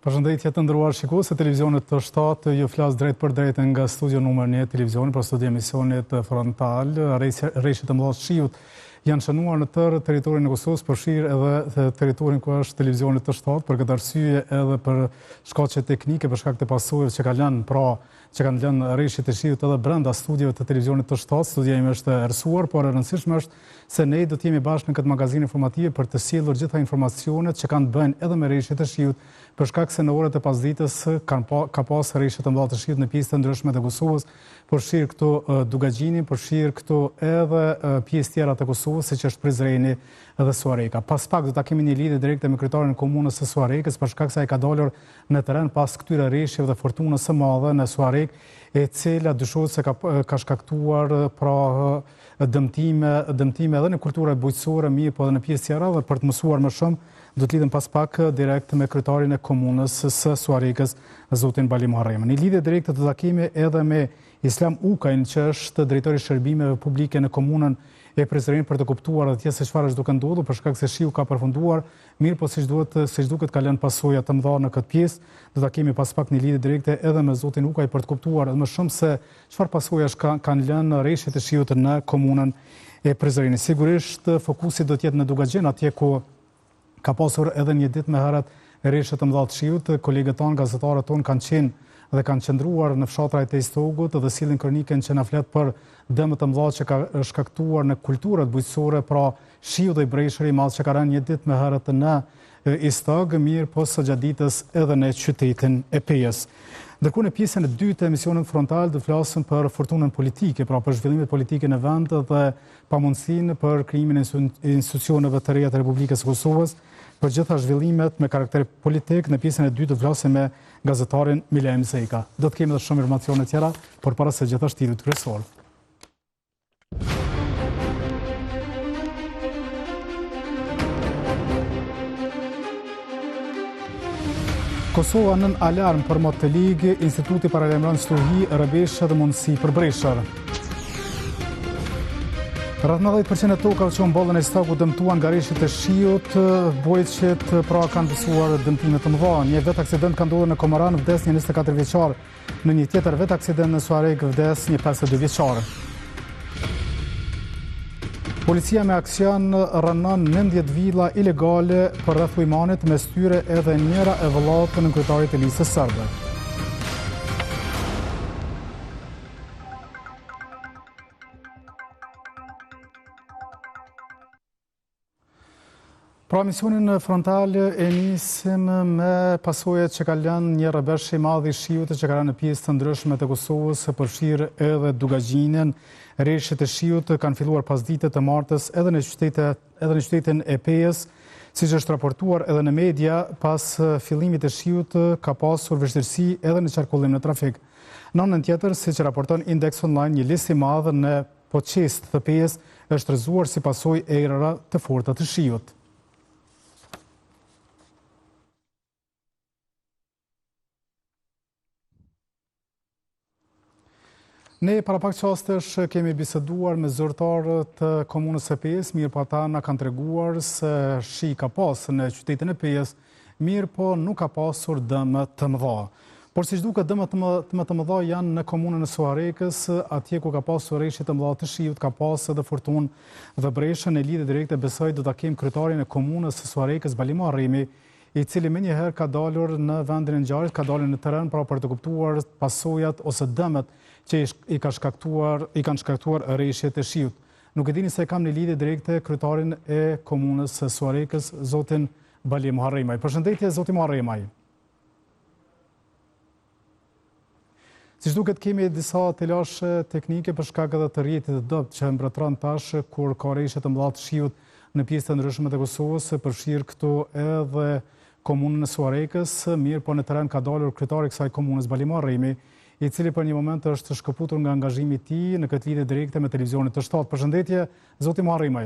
Përshëndetje të nderuar shikues të televizionit të shtatë, ju flas drejt për drejt nga studio numër 1 televizionit për studio emisionit frontal. Rreshtet e mëdha të shiut janë shënuar në tërë territorin e Kosovës, përfshirë edhe territorin ku është televizionit të shtatë, për këtë arsye edhe për shkaqe teknike, për shkak të pasojave që kanë lënë rreshtet e shiut edhe brenda studiove të televizionit të shtatë. Studia ime është errësuar, por e rëndësishme është se ne do të jemi bashkë në këtë magazinë informative për të sjellur gjitha informacionet që kanë të bëjnë edhe me rreshtet e shiut, për shkak se në orët e pasdites ka pas rreshte të mëdha të shiut në pjesë të ndryshme të Kosovës, përfshirë këtu Dugagjini, përfshirë këtu edhe pjesë tjera të Kosovës, siç është Prizreni dhe Suareka. Pas pak do ta kemi një lidhje direkte me kryetarin e komunës së Suarekës, për shkak se ai ka dalur në terren pas këtyre rreshjeve dhe fortunës së madhe në Suarek, e cila dyshohet se ka shkaktuar dëmtime edhe në kulturën bujqësore, mirë po edhe në pjesë tjera, dhe për të mësuar më shumë do të lidhem pas pak direkt me kryetarin e komunës së Suarekës, zotin Bali Muharrem. Një lidhje direkte do ta kemi edhe me Islam Ukajin, që është drejtori i shërbimeve publike në komunën e Prizrenit, për të kuptuar atje se çfarë është duke ndodhur, për shkak se shiu ka përfunduar, mirë po siç duket ka lënë pasoja të mëdha në këtë pjesë. Do ta kemi pas pak një lidhje direkte edhe me zotin Ukaj për të kuptuar më shumë se çfarë pasojash kanë lënë rreshtet e shiut në komunën e Prizrenit. Sigurisht fokusi do të jetë në Dugagjen, atje ku ka pasur edhe një ditë më herët rreshte të mëdha të shiut. Kolegët tanë, gazetarët tonë kanë qenë dhe kanë qëndruar në fshatrat e Istogut dhe sillin kroniken që na flet për dëmet të mëdha që ka shkaktuar në kulturat bujqësore, pra shiu dhe i breshëri i madh që ka rënë një ditë më herët në Istog, mirë po së gjatë ditës edhe në qytetin e Pejës. Ndërkohë në pjesën e dytë të emisionit frontal do flasim për fortunën politike, pra për zhvillimet politike në vend dhe pamundësinë për krijimin e institucioneve të reja të Republikës së Kosovës, për gjitha zhvillimet me karakter politik. Në pjesën e dytë do flasim me gazetarin Milem Zeka. Do të kemi edhe shumë informacione tjera, por para se gjithashtu lidhjet kryesor. Kosova nën alarm për mot të ligë, instituti paralajmëron stuhi, rrëbeshë dhe mundësi për breshër. Rreth 90% e tokave që mbollën e Istogut dëmtuan nga rreshtet e shiut, bojqet pra kanë dësuar dëmtime të mëdha. Një vet aksident ka ndodhur në Komoran, vdes një 24 vjeçar. Në një tjetër vet aksident në Suarek vdes një 52 vjeçar. Policia me aksion rënon 19 villa ilegale për rreth Ujmanit, mes tyre edhe njëra e vëllaut në kryetarit e listës serbe. Pra misionin frontal e nisim me pasojat që ka lënë një rrëbesh i madh i shiut që ka rënë në pjesë të ndryshme të Kosovës, përfshirë edhe Dugagjinin. Rreshtet e shiut kanë filluar pasdite të martës edhe në qytetin e Pejës, siç është raportuar edhe në media. Pas fillimit të shiut ka pasur vështirësi edhe në qarkullim në trafik. Në anën tjetër, siç raporton Index Online, një listë i madh në Poçest të Pejës është rrëzuar si pasojë e erëra të forta të shiut. Ne para pak qastesh kemi biseduar me zyrtarët të komunës së Pejës, mirë po ata na kanë treguar se shi ka pas në qytetin e Pejës, mirë po nuk ka pasur dëme të mëdha. Por siç duket dëmet më të mëdha janë në komunën e Suarekës, atje ku ka pasur rreshte të mëdha të shiut, ka pas edhe fortunë dhe breshë. Në lidhje direkte besoj do ta kem kryetarin e komunës së Suarekës, Bali Muharremi, i cili menjëherë ka dalur në vendin e ngjarjes, ka dalur në terren për të kuptuar pasojat ose dëmet që i kanë shkaktuar rreshtet e shiut. Nuk e dini se kam në lidhje direkte kryetarin e komunës së Suarekës, zotin Bali Muharrem. Përshëndetje, zoti Muharrem. Siç duket kemi disa telashe teknike për shkak edhe të rrjetit të dobët që mbretëron tash kur ka rreshte të mëdha të shiut në pjesë të ndryshme të Kosovës, përfshirë këtu edhe komunën e Suarekës, mirë po në terren ka dalur kryetari i kësaj komunës, Bali Muharremi, i cili për një moment është shkëputur nga angazhimi i tij në këtë lidhje direkte me televizionin të shtatë. Përshëndetje, zoti Muharrem.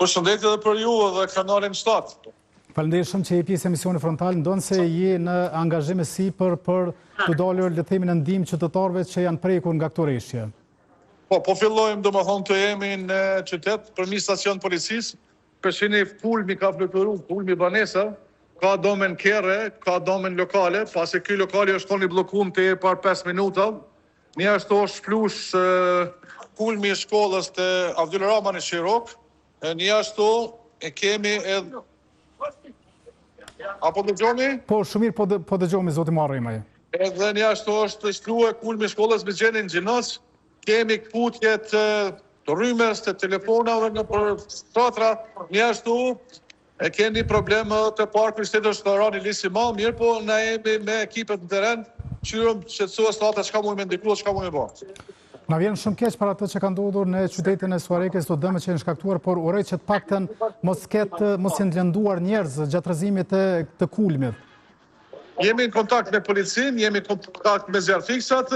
Përshëndetje edhe për ju dhe kanalin 7. Faleminderit shumë që je pjesë e emisionit frontal, ndonse je në angazhim sipër për të dalur le të themi në ndihmë qytetarëve që janë prekur nga këto rreshje. Po fillojmë domethënë të jemi në qytet përmes stacion policisë. Përshini pulmi ka fluturuar, pulmi banesa, ka domen kere, ka domen lokale, pasi ky lokali është tonë i blokum të e par 5 minuta. Një ashtu është flush kulmi i shkollës të Abdul Rahman Shirok, një ashtu e kemi edhe... Apo dëgjomi? Po, shumir po dëgjomi, zoti Marrimaj. Edhe një ashtu është shkruar kulmi i shkollës me gjenin gjinës, kemi këputje të rrymës, të telefonave në për stratra, një ashtu e keni probleme të parë për shtetë është të rani lisi ma, mirë po na jemi me ekipet në teren, qyrëm që të sua strata qka mu me ndiklu, qka mu me bërë. Na vjen shumë keq para të që ka ndodhur në qytetin e Suarekes, do dëme që janë shkaktuar, por urej që të pakten mos jenë lënduar njerëz gjatë rrëzimit të kulmit. Jemi në kontakt me policin, jemi në kontakt me zjarfiksat,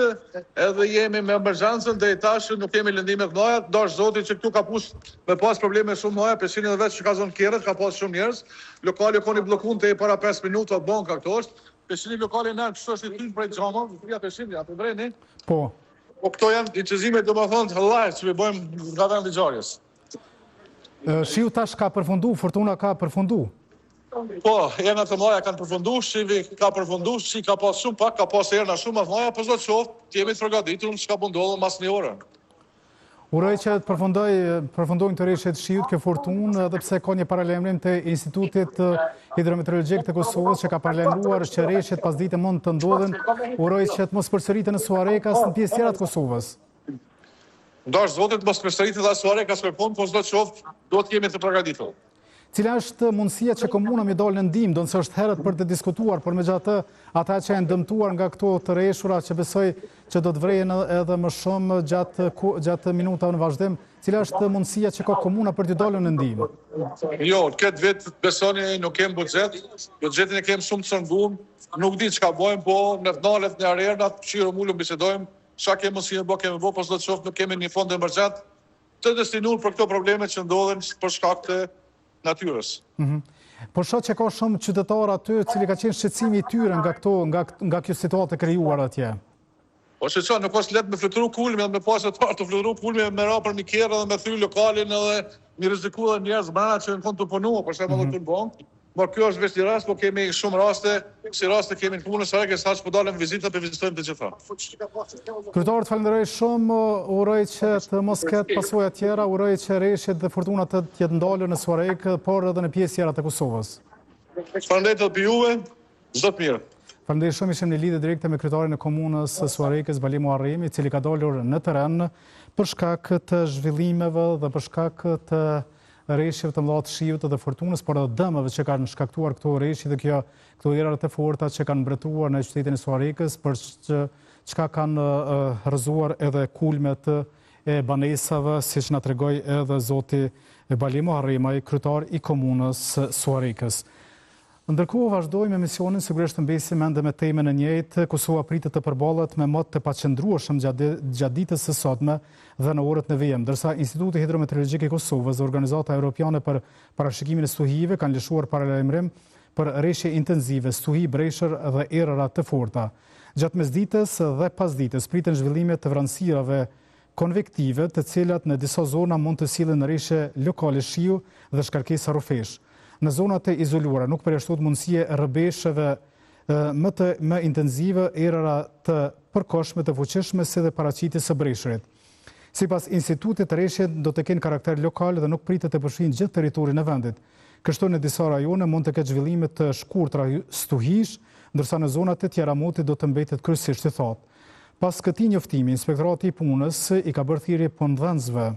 edhe jemi me emergjansën dhe i tashë nuk kemi lëndimet noja, dash zoti që këtu ka pus me pas probleme shumë noja, peshin edhe veç që ka zonë kjerët, ka pas shumë njerëz, lokali koni blokun të e para 5 minuta, banka këto është, peshin lokali nërë kështë është i tynë prej gjama, vëpria peshin, ja të vreni. Po këto janë i qëzime do më thonë të lajë që vi bojmë nga vend ligjarjes. Shiu tash ka përfundu, Fortuna ka përfundu. Po, erna të mlaja kanë përfundu, shivi ka përfundu, shi ka pas shumë pak, ka pas erna shumë atë mlaja, për zotë qoftë, jemi të përgatitur në që ka bëndodhë mas një orë. Uroj që të përfundojnë të reshjet shiut ke Fortunë, edhe pse ka një paralemrim të Institutit Hidrometeorologjik të Kosovës që ka paralemruar që reshjet pas dite mund të ndodhen, uroj që të mos përsëritë në Suarekas në pjesë tjera të Kosovës. Ndash zotit mos përsëritë dhe Suarekas kërkon, po s'do të qoftë, do të jemi të përgatitur. Cila është mundësia që komuna mi dalë në ndim, do nëse është herët për të diskutuar, por me gjatë ata që e ndëmtuar nga këto të reshura që besoj që do të vrejnë edhe më shumë gjatë minuta në vazhdim, cila është mundësia që ka komuna për të dalë në ndim? Jo, këtë vit besoni nuk kem budgetin e kem shumë të sëngum, nuk di që ka bojmë, po në finalet në arernat, qyro mullu bisedojmë, qa kemë mundësi me bo, po s'do të qoftë nuk kemi një fond emergjent të destinur për këto probleme që ndodhen për shkak të natyrës. Por shoh që ka shumë qytetarë aty, cili ka qenë shqetësimi i tyre nga kjo situatë e krijuar atje. Po që nuk është letë me fluturu kulmi, dhe me pasë të partë të fluturu kulmi, me ra për mikjerë dhe me thy lokalin edhe mi riziku dhe njerëz brana që në fund të punua, për shemë dhe të në bankë. Por kjo është veç një rast, po kemi shumë raste, si raste kemi në punës së Suarekes, që po dalëm vizita për vizitojmë të gjitha. Kryetar, të falenderoj shumë, uroj që të mos ketë pasojë tjera, uroj që reshjet dhe fortunat të jetë ndalur në Suarekë, por edhe në pjesë tjera të Kosovës. Falenderoj të juve, çdo të mirë. Falenderoj shumë, ishim në lidhje direkte me kryetarin e komunës së Suarekes, Bali Muharremi, i cili ka dalur në teren për shkak të zhvillimeve dhe për shkak të reshjeve të mëdha të shiut dhe fortunës, por edhe dëmeve që kanë shkaktuar këto reshje dhe këto erat e forta që kanë mbretëruar në qytetin e Suarekes, për çka kanë rrëzuar edhe kulmet e banesave, siç na tregoi edhe zoti Bali Muharremi, kryetar i komunës së Suarekes. Ndërkohë vazhdojmë emisionin, sigurisht të mbesim ende me temën e njëjtë. Kosova pritet të përballet me mot të paqëndrueshëm gjatë ditës së sotme dhe në orët në vijim, ndërsa Instituti Hidrometeorologjik i Kosovës dhe Organizata Europiane për Parashikimin e Stuhive kanë lëshuar paralajmërim për rreshje intensive, stuhi, breshër dhe erëra të forta. Gjatë mesditës dhe pasditës priten zhvillime të vranësirave konvektive, të cilat në disa zona mund të sillen në rreshje lokale shiu dhe shkarkesa rrufesh. Në zonat e izoluara nuk përjashtohet mundësia e rrëbeshëve më intensive, erëra të përkohshme të fuqishme si dhe paraqitjes së breshërit. Sipas institutit, rreshjet do të kenë karakter lokal dhe nuk pritet të përfshijnë gjithë territorin e vendit. Kështu në disa rajone mund të ketë zhvillime të shkurtra stuhish, ndërsa në zonat e tjera moti do të mbetet kryesisht i thatë. Pas këtij njoftimi, Inspektorati i Punës i ka bërë thirrje punëdhënësve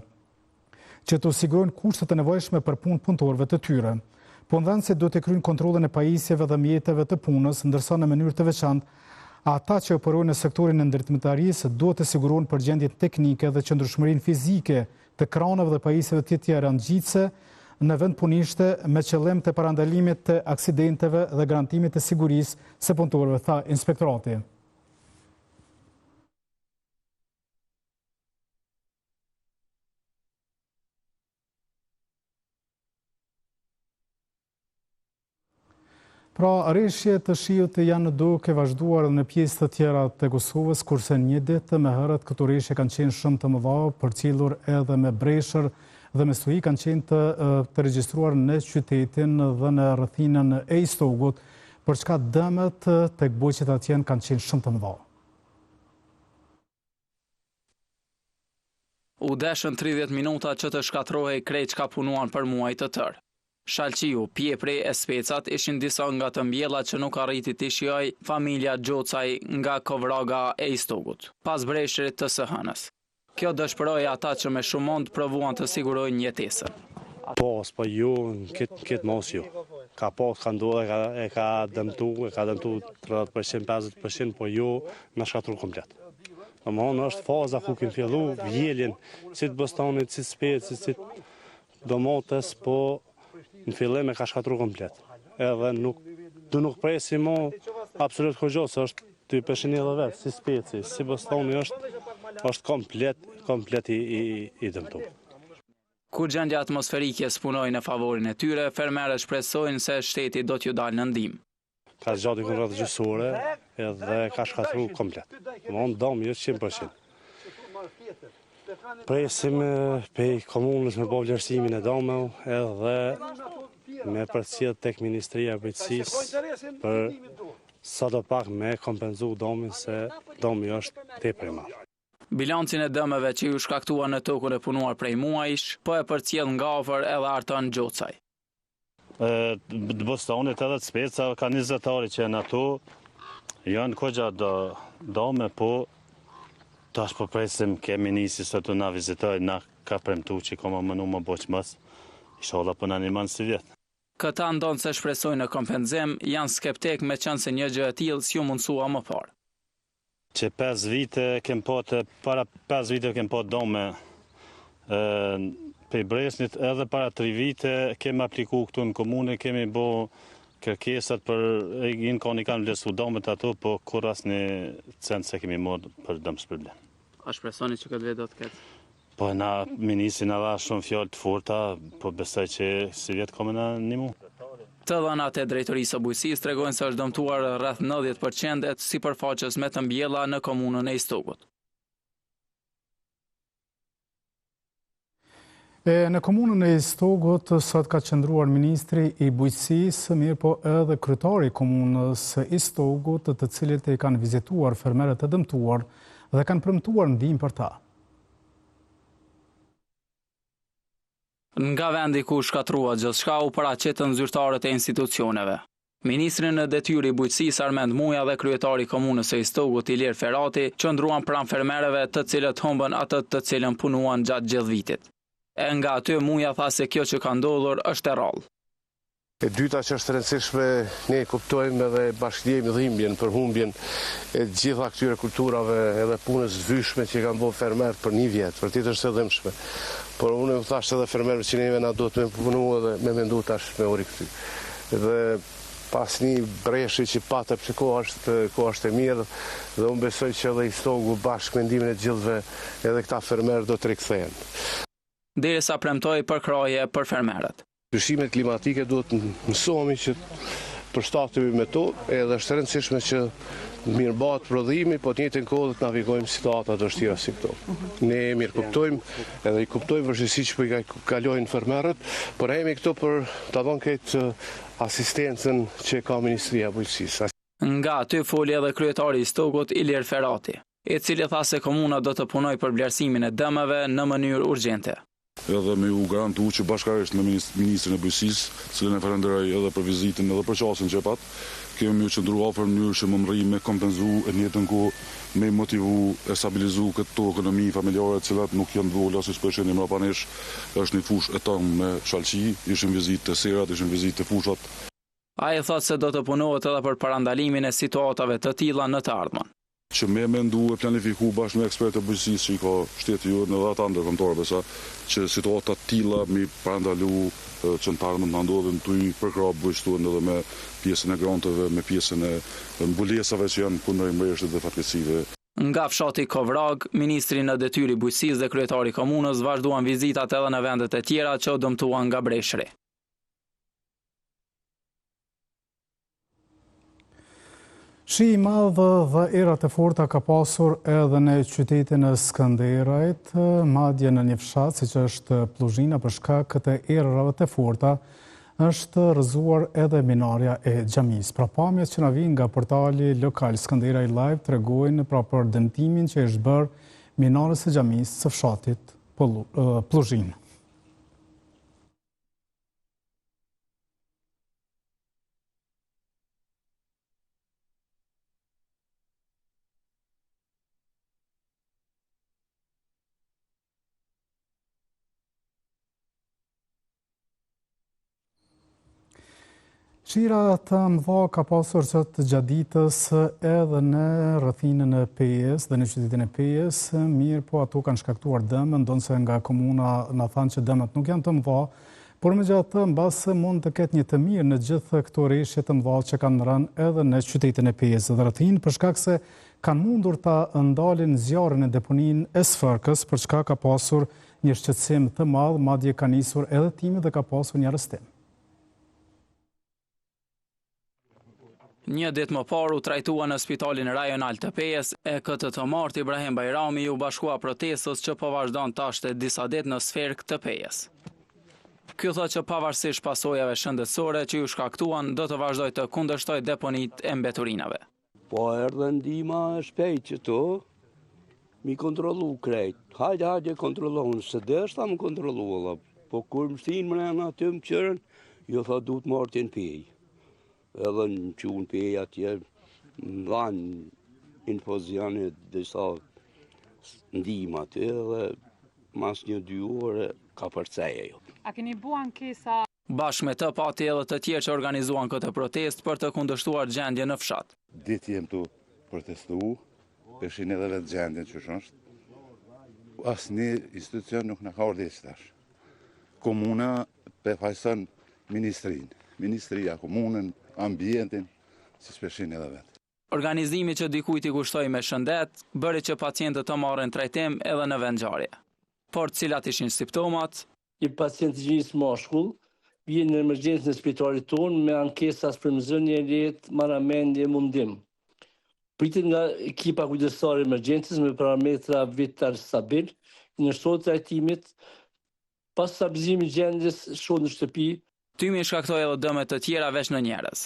që të sigurojnë kushtet e nevojshme për punëtorëve të tyre. Punëdhënësit do të kryejnë kontrollin e pajisjeve dhe mjeteve të punës, ndërsa në mënyrë të veçantë ata që operojnë në sektorin e ndërtimtarisë do të sigurojnë përgjendjen teknike dhe qëndrueshmërinë fizike të kranëve dhe pajisjeve të tjera ngjitse në vend punishte me qëllim të parandalimit të aksidenteve dhe garantimit të sigurisë së punëtorëve, tha inspektorati. Pra, rreshje të shiut janë duke vazhduar në pjesë të tjera të Kosovës, kurse një ditë më herët këto rreshje kanë qenë shumë të mëdha, përcjellur edhe me breshër dhe mestui kanë qenë të regjistruar në qytetin dhe në rrethinën e Istogut, për çka dëmet tek bujqet atje kanë qenë shumë të mëdha. U deshën 30 minuta që të shkatrohej krejt çka punuan për muaj të tërë. Shalqiu, Pjepri e Specat ishin disa nga të mbjellat që nuk arriti të shijoj familja Gjocaj nga Kovraga e Istogut, pas breshërit të së hënës. Kjo dëshpëroi ata që me shumë mund provuan të sigurojnë jetesën. Po ju në këtë mos ju. Ka ka ndodhe, e ka dëmtu 30%, 50%, po ju në shkatru komplet. Në është faza ku kemë fillu, vjeljen, si të Bostanit, si të Specit, si të Domotës, po në fillim e ka shkatru komplet. Edhe nuk presi mo absolut kërgjo, se është të i përshin edhe vetë, si Speci, si Bostani është komplet i dëmtu. Kur gjendja atmosferike s'punoi në favorin e tyre, fermerët shpresojnë se shteti do t'ju dalë në ndihmë. Ka zgjati kontrollat gjyqësore edhe ka shkatru komplet. Unë dom jo 100%. Presim pej komunës me bo vlerësimin e domëve edhe me përcjell tek Ministria e Bujqësisë për sadopak me kompenzu domin se domi është tepër i madh. Bilancin e dëmeve që ju shkaktuan në tokën e punuar prej muajsh, po e përcjell nga afër edhe Artan Gjocaj. Të Bostanit edhe të Speca ka 20 ari që janë ato, janë kogja dome, po tash po presim kemi nisi së të na vizitoj, na ka premtu që koma mënu më boq mës, inshallah po na animan si vjetë. Këta ndonë se shpresojnë në kompenzim, janë skeptik me qenë se një gjë e tillë s'ju mundsua më parë. Që 5 vite para 5 vite kem po dome për Bresnit, edhe para 3 vite kemi apliku këtu në komune, kemi bo kërkesat për kanë vlerësu domet ato, po kur asnjë cent se kemi marrë për dëm shpërblim. A shpresoni që këtë vit do të ketë? Po na ministri na dha shumë fjalë të forta, po besoj që si vjet komë na ndihmu. Të dhënat e Drejtorisë së Bujqësisë tregojnë se është dëmtuar rreth 90% e sipërfaqes me të mbjella në komunën e Istogut. Në komunën e Istogut sot ka qëndruar ministri i Bujqësisë, mirë po edhe kryetari i komunës Istogut, të cilët e kanë vizituar fermerët e dëmtuar dhe kanë premtuar ndihmë për ta. Nga vendi ku shkatrua gjithçka u paraqetën zyrtarët e institucioneve. Ministri në detyrë i Bujqësisë Armend Muja dhe kryetari i komunës së Istogut Ilir Ferati qëndruan pranë fermerëve, të cilët humbën atë të cilën punuan gjatë gjithë vitit. E nga aty Muja tha se kjo që ka ndodhur është e rrallë. E dyta që është rëndësishme, ne kuptojmë edhe bashkëdijemi dhimbjen për humbjen e gjitha këtyre kulturave edhe punës zvyshme që kanë bërë fermerët për një vjet, vërtet është e dëmshme. Por unë u thash edhe fermerëve që neve na duhet me punu edhe me mendu tash me u rikthyer. Dhe pas një breshi që patëm që ko është e mirë, dhe unë besoj që edhe Istogu bashkë me ndimin e gjithëve edhe këta fermerë do të rikthehen. Derisa premtoi përkraje për fermerët. Ndryshimet klimatike duhet mësohemi që përshtatemi me to, edhe është rëndësishme që mirëbëhet prodhimi, po të njëjtën kohë të navigojmë situata të vështira si këto. Ne mirë kuptojmë edhe i kuptojmë vështirësitë që po i kalojnë fermerët, por jemi këtu për ta dhënë këtë asistencën që ka Ministria e Bujqësisë. Nga aty foli edhe kryetari i Istogut Ilir Ferati, i cili tha se komuna do të punojë për vlerësimin e dëmeve në mënyrë urgjente. Edhe me u garantu që bashkarisht me Ministrin e Bujqësisë, cilën e falenderoj edhe për vizitën edhe për qasjen që e pat, kemi u qëndru afër në mënyrë që më mri me kompenzu e njëjtën kohë me motivu e stabilizu këtë ekonomi familjare, cilat nuk janë vola siç po e shihni mbrapa nesh, është një fushë e tonë me Shalqi, ishim vizitë të serat, ishim vizitë të fushat. Ai thotë se do të punohet edhe për parandalimin e situatave të tilla në të ardhmen. Që me mendu e planifiku bashkë me ekspertë e bujqësisë që i ka shteti ju në dhe ata ndërkombëtarëve sa që situatat tilla mi parandalu që në të ardhmen të ndodhin të i përkrap bujqëtuan edhe me pjesën e granteve, me pjesën e mbulesave që janë kundër mbreshtit dhe fatkeqësive. Nga fshati Kovrag, ministri në detyrë i Bujqësisë dhe kryetari i komunës vazhduan vizitat edhe në vendet e tjera që u dëmtuan nga breshri. Shi i madh dhe erat e forta ka pasur edhe në qytetin e Skënderajt, madje në një fshat siç është Pluzhina, për shkak të erave të forta është rrëzuar edhe minarja e xhamisë. Pra pamjet që na vijnë nga portali lokal Skënderaj Live tregojnë për dëmtimin që është bërë minarës së xhamisë së fshatit Pluzhinë. Shira të mëdha ka pasur gjatë ditës edhe në rrethinën e Pejës dhe në qytetin e Pejës, mirë po ato kanë shkaktuar dëm, ndonse nga komuna na thanë që dëmet nuk janë të mëdha, por megjithatë mbase mund të ketë një të mirë në gjithë këto rreshje të mëdha që kanë rënë edhe në qytetin e Pejës dhe rrethinë, për shkak se kanë mundur ta ndalin zjarrin e deponinë e Sfërkës, për shkak ka pasur një shqetësim të madh, madje ka nisur edhe timi dhe ka pasur një arrestim. Një ditë më parë u trajtua në spitalin rajonal të Pejës e këtë të martë Ibrahim Bajrami u bashkua protestës që po vazhdon tashte disa ditë në sferk të Pejës. Ky thotë që pavarësisht pasojave shëndetësore që ju shkaktuan, do të vazhdoj të kundërshtoj deponit e mbeturinave. Po erdhe ndihma shpejt që to mi kontrollu krejt. Hajde kontrollohun, se deshta më kontrollu, po kur më shtin mrena aty më qërën, jo tha du të martin Pejë. Edhe në qunë Pejë atje më dhanë infozionit disa ndihma aty edhe mas 1-2 ore ka përceje jo. A keni bua ankesa? Bashkë me të pati edhe të tjerë që organizuan këtë protest për të kundërshtuar gjendje në fshat. Ditë jem të protestu, peshin edhe vetë gjendjen që është. Asnjë institucion nuk në ka ordesë tash. Komuna përfaqëson ministria, komunën, ambientin, si peshin edhe vetë. Organizimi që dikujt i kushtoi me shëndet, bëri që pacientët të marrin trajtim edhe në vendngjarje. Por cilat ishin simptomat? I pacient gjinjës mashkull vjen në emergjencë në spitalit tonë me ankesa frymëzënie lehtë, marramendje, mundim. Pritet nga ekipa kujdesore emergjencës me parametra vital stabil, ndërsohet trajtimit pas stabilizimit gjendjes shoh në shtëpi. Tymi shkaktoi edhe dëme të tjera veç në njerëz.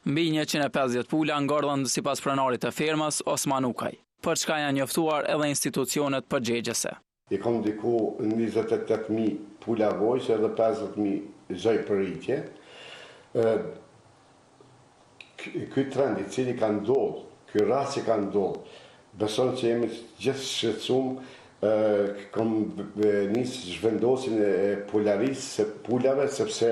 Mbi 150 pula ngordhën sipas pronarit të fermës Osman Ukaj, për çka janë njoftuar edhe institucionet përgjegjëse. I kam diku 28.000 pula vojse edhe 50.000 zoj për rritje. Ky trend i cili ka ndodhur, ky rast që ka ndodhur, beson që jemi gjithë shqetësuar, kam nisë zhvendosin e pulave, sepse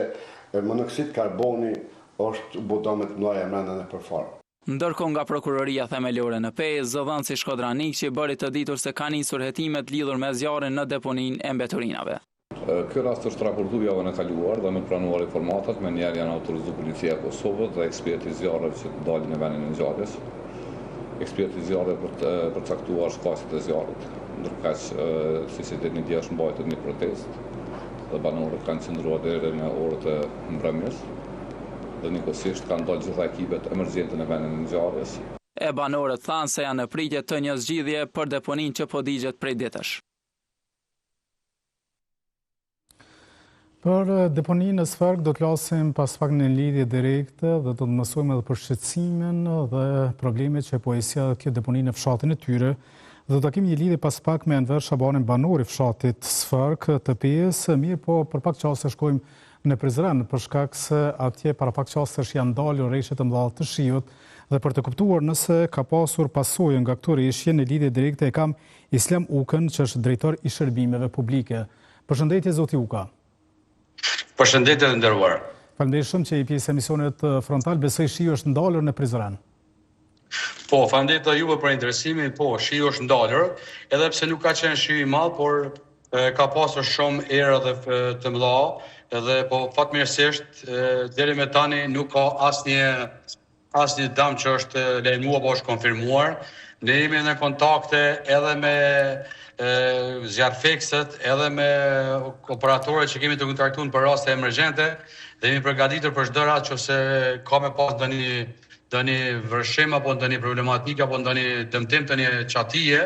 monoksid karboni është bodomet mëdha mbrenda në përfarë. Ndërkohë nga prokuroria themelore në Pejë, zëdhënësi Shkodranikçi bëri të ditur se ka nisur hetimet lidhur me zjarrin në deponinë e mbeturinave. Ky rast është raportuar javën e kaluar dhe me pranuar informatat, me njerë janë autorizuar policia e Kosovës dhe eksperti zjarreve që dalin në vendin e ngjarjes. Eksperti zjarreve për të përcaktuar shkaqet e zjarrit. Ndërkaq si ditën e djeshtë është mbajtur një protestë dhe banorët kanë qëndruar deri në orët e mbrëmjes. Dhe njëkohësisht kanë dalë gjitha ekipet emergjente në vendin e ngjarjes. E banorët thanë se janë në pritje të një zgjidhje për deponinë që po digjet prej ditësh. Për deponinë në Sfërk do të flasim pas pak në lidhje direkte dhe do të mësojmë edhe për shqetësimin dhe problemet që po i sjell kjo deponi në fshatin e tyre. Dhe do të kemi një lidhje pas pak me Enver Shabanin, banor i fshatit Sfërk të Pejës, mirë po për pak çaste shkojmë në Prizren, për shkak se atje para pak çastesh janë dalur rreshje të mëdha të shiut dhe për të kuptuar nëse ka pasur pasojë nga këto rreshje në lidhje direkte e kam Islam Ukën, që është drejtor i shërbimeve publike. Përshëndetje zoti Uka. Përshëndetje të nderuar. Faleminderit shumë që i pjesë emisionit frontal, besoj shiu është ndalur në Prizren. Po, faleminderit edhe juve për interesimin, po, shiu është ndalur, edhe pse nuk ka qenë shiu i madh, por ka pasur shumë erë dhe të mëdha. Edhe po fatmirësisht deri me tani nuk ka asnjë dëm që është lejmuar apo është konfirmuar. Ne jemi në kontakte edhe me zjarrfeksët, edhe me operatorët që kemi të kontraktuar për raste emergjente dhe jemi përgatitur për çdo rast nëse ka me pas ndonjë ndonjë vërshim apo ndonjë problematikë apo ndonjë dëmtim të një çatije,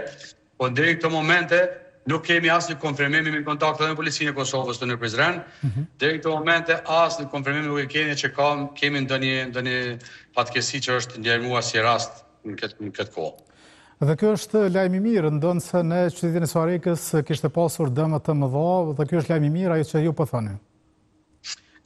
po deri këtë momente nuk kemi asnjë konfirmim me kontakte me policinë e Kosovës të në Prizren. Deri këtë momente asnjë konfirmim nuk e kemi që kemi ndonjë fatkeqësi që është ndjermuar si rast në këtë kohë. Dhe kjo është lajm i mirë, ndonse në qytetin e Suarikës kishte pasur dëme të mëdha, dhe kjo është lajm i mirë ajo që ju po thoni.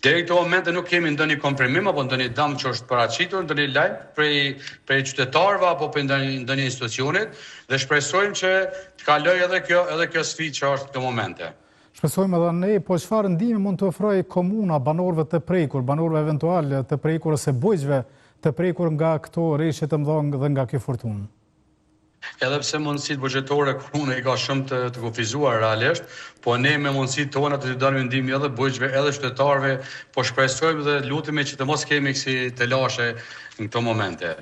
Deri këtë momente nuk kemi ndonjë konfirmim apo ndonjë dëm që është paraqitur, ndonjë lajm prej qytetarëve apo prej ndonjë institucionit, dhe shpresojmë që të kalojë edhe kjo sfidë që është në këtë momente. Shpresojmë edhe ne, po çfarë ndihmë mund të ofrojë komuna banorëve të prekur, banorëve eventual të prekur ose bujqve të prekur nga këto rreshje të mëdha dhe nga kjo furtunë? Edhe pse mundësitë buxhetore komuna i ka shumë të kufizuar realisht, po ne me mundësitë tona të dëmë ndihmë edhe bujqve, edhe qytetarëve, po shpresojmë dhe lutemi që të mos kemi kësi të lashe në këto momente.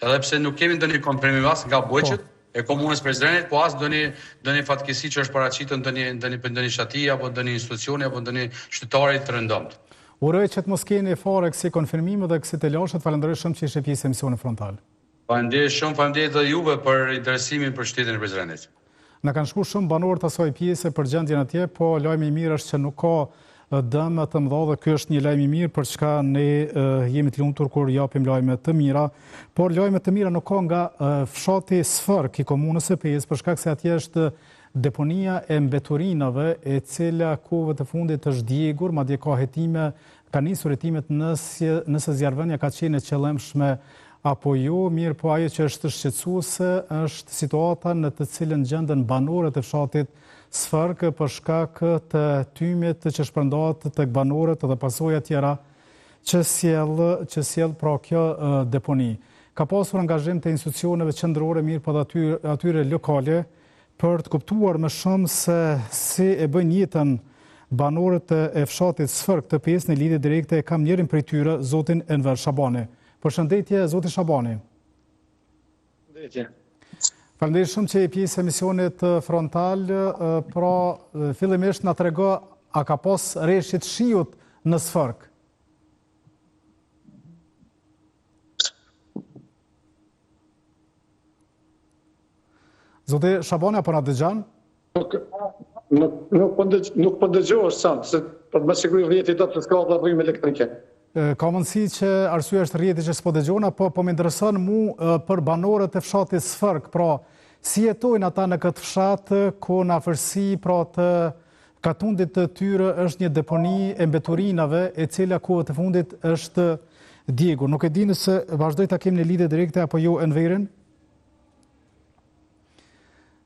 Edhe pse nuk kemi ndonjë konfirmim as nga bujqet e komunës Prizrenit, po as ndonjë fatkeqësi që është paraqitur ndonjë shtati apo ndonjë institucioni apo ndonjë qytetari të rëndomt. Uroj që të mos keni fare kësi konfirmime dhe kësi të lashe, falenderoj shumë që ishe pjesë e emisionit frontal. Faleminderit edhe juve për interesimin për qytetin e Prizrenit. Na kanë shku shumë banorë të asaj pjese për gjendjen atje, po lajmi i mirë është që nuk ka dëme të mëdha dhe ky është një lajm i mirë për çka ne jemi të lumtur kur japim lajme të mira, por lajme të mira nuk ka nga fshati Sfërk i komunës së Pezë, për shkak se atje është deponia e mbeturinave e cila kohëve të fundit është djegur, madje ka nisur hetimet nëse zjarrvënia ka qenë e qëllimshme apo jo, mirë po ajo që është shqetësuese është situata në të cilën gjenden banorët e fshatit Sfërk për shkak të tymit që shpërndahet tek banorët dhe pasojat tjera që sjell pra kjo deponi. Ka pasur angazhim të institucioneve qendrore, mirë po dhe atyre lokale për të kuptuar më shumë se si e bëjnë jetën banorët e fshatit Sfërk të Pesë në lidhje direkte. Kam njërin prej tyre, zotin Enver Shabani. Përshëndetje, zoti Shabani. Përshëndetje. Faleminderit shumë që je pjesë e emisionit frontal. Pra, fillimisht na trego, a ka pas rreshje të shiut në Sfërk? Zoti Shabani, apo na dëgjon? Nuk po dëgjohesh sant, se për më siguri rrjeti do të s'ka rrym elektrike. Ka mundësi që arsye është rrjeti që s'po dëgjon, po më intereson mu për banorët e fshatit Sfërk, pra si jetojnë ata në këtë fshat, ku në afërsi pra të katundit të tyre është një deponi e mbeturinave e cila kohë të fundit është djegur. Nuk e di nëse vazhdoj ta kemi në lidhje direkte apo jo Enverin?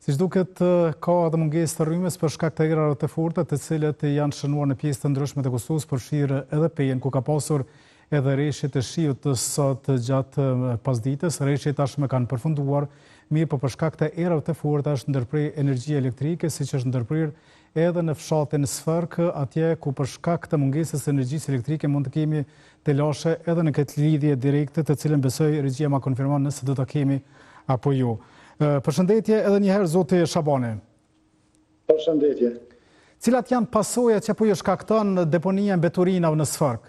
Siç duket, ka edhe mungesë të rrymës për shkak të erave të forta, të cilët janë shënuar në pjesë të ndryshme të Kosovës, përfshirë edhe Pejen, ku ka pasur edhe rreshje të shiut sot gjatë pasdites. Rreshjet tashmë kanë përfunduar, mirë po për shkak të erave të forta është ndërprer energji elektrike, siç është ndërprer edhe në fshatin Sfërk, atje ku për shkak të mungesës së energjisë elektrike mund të kemi të lashe edhe në këtë lidhje direkte, të cilën besoj regjia ma konfirmon nëse do ta kemi apo jo. Përshëndetje edhe një herë, zoti Shabani. Përshëndetje. Cilat janë pasojat që po ju shkakton deponia e mbeturinave në Sfërk?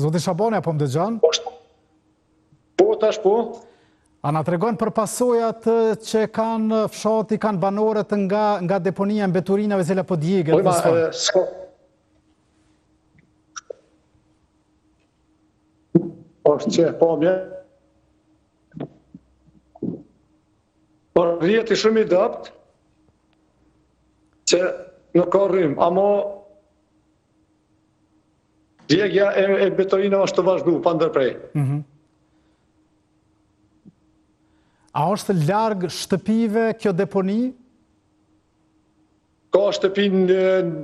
Zoti Shabani, apo më dëgjon? Po, tash po. A na tregon për pasojat që kanë fshati, kanë banorët nga deponia e mbeturinave që po djegët në Sfërk? është që po mje. Por rrjeti shumë i dopt, që nuk ka rrym, amo djegja e betorinave është të vazhdu, pa ndërprej. A është larg shtëpive kjo deponi? Ka shtëpi në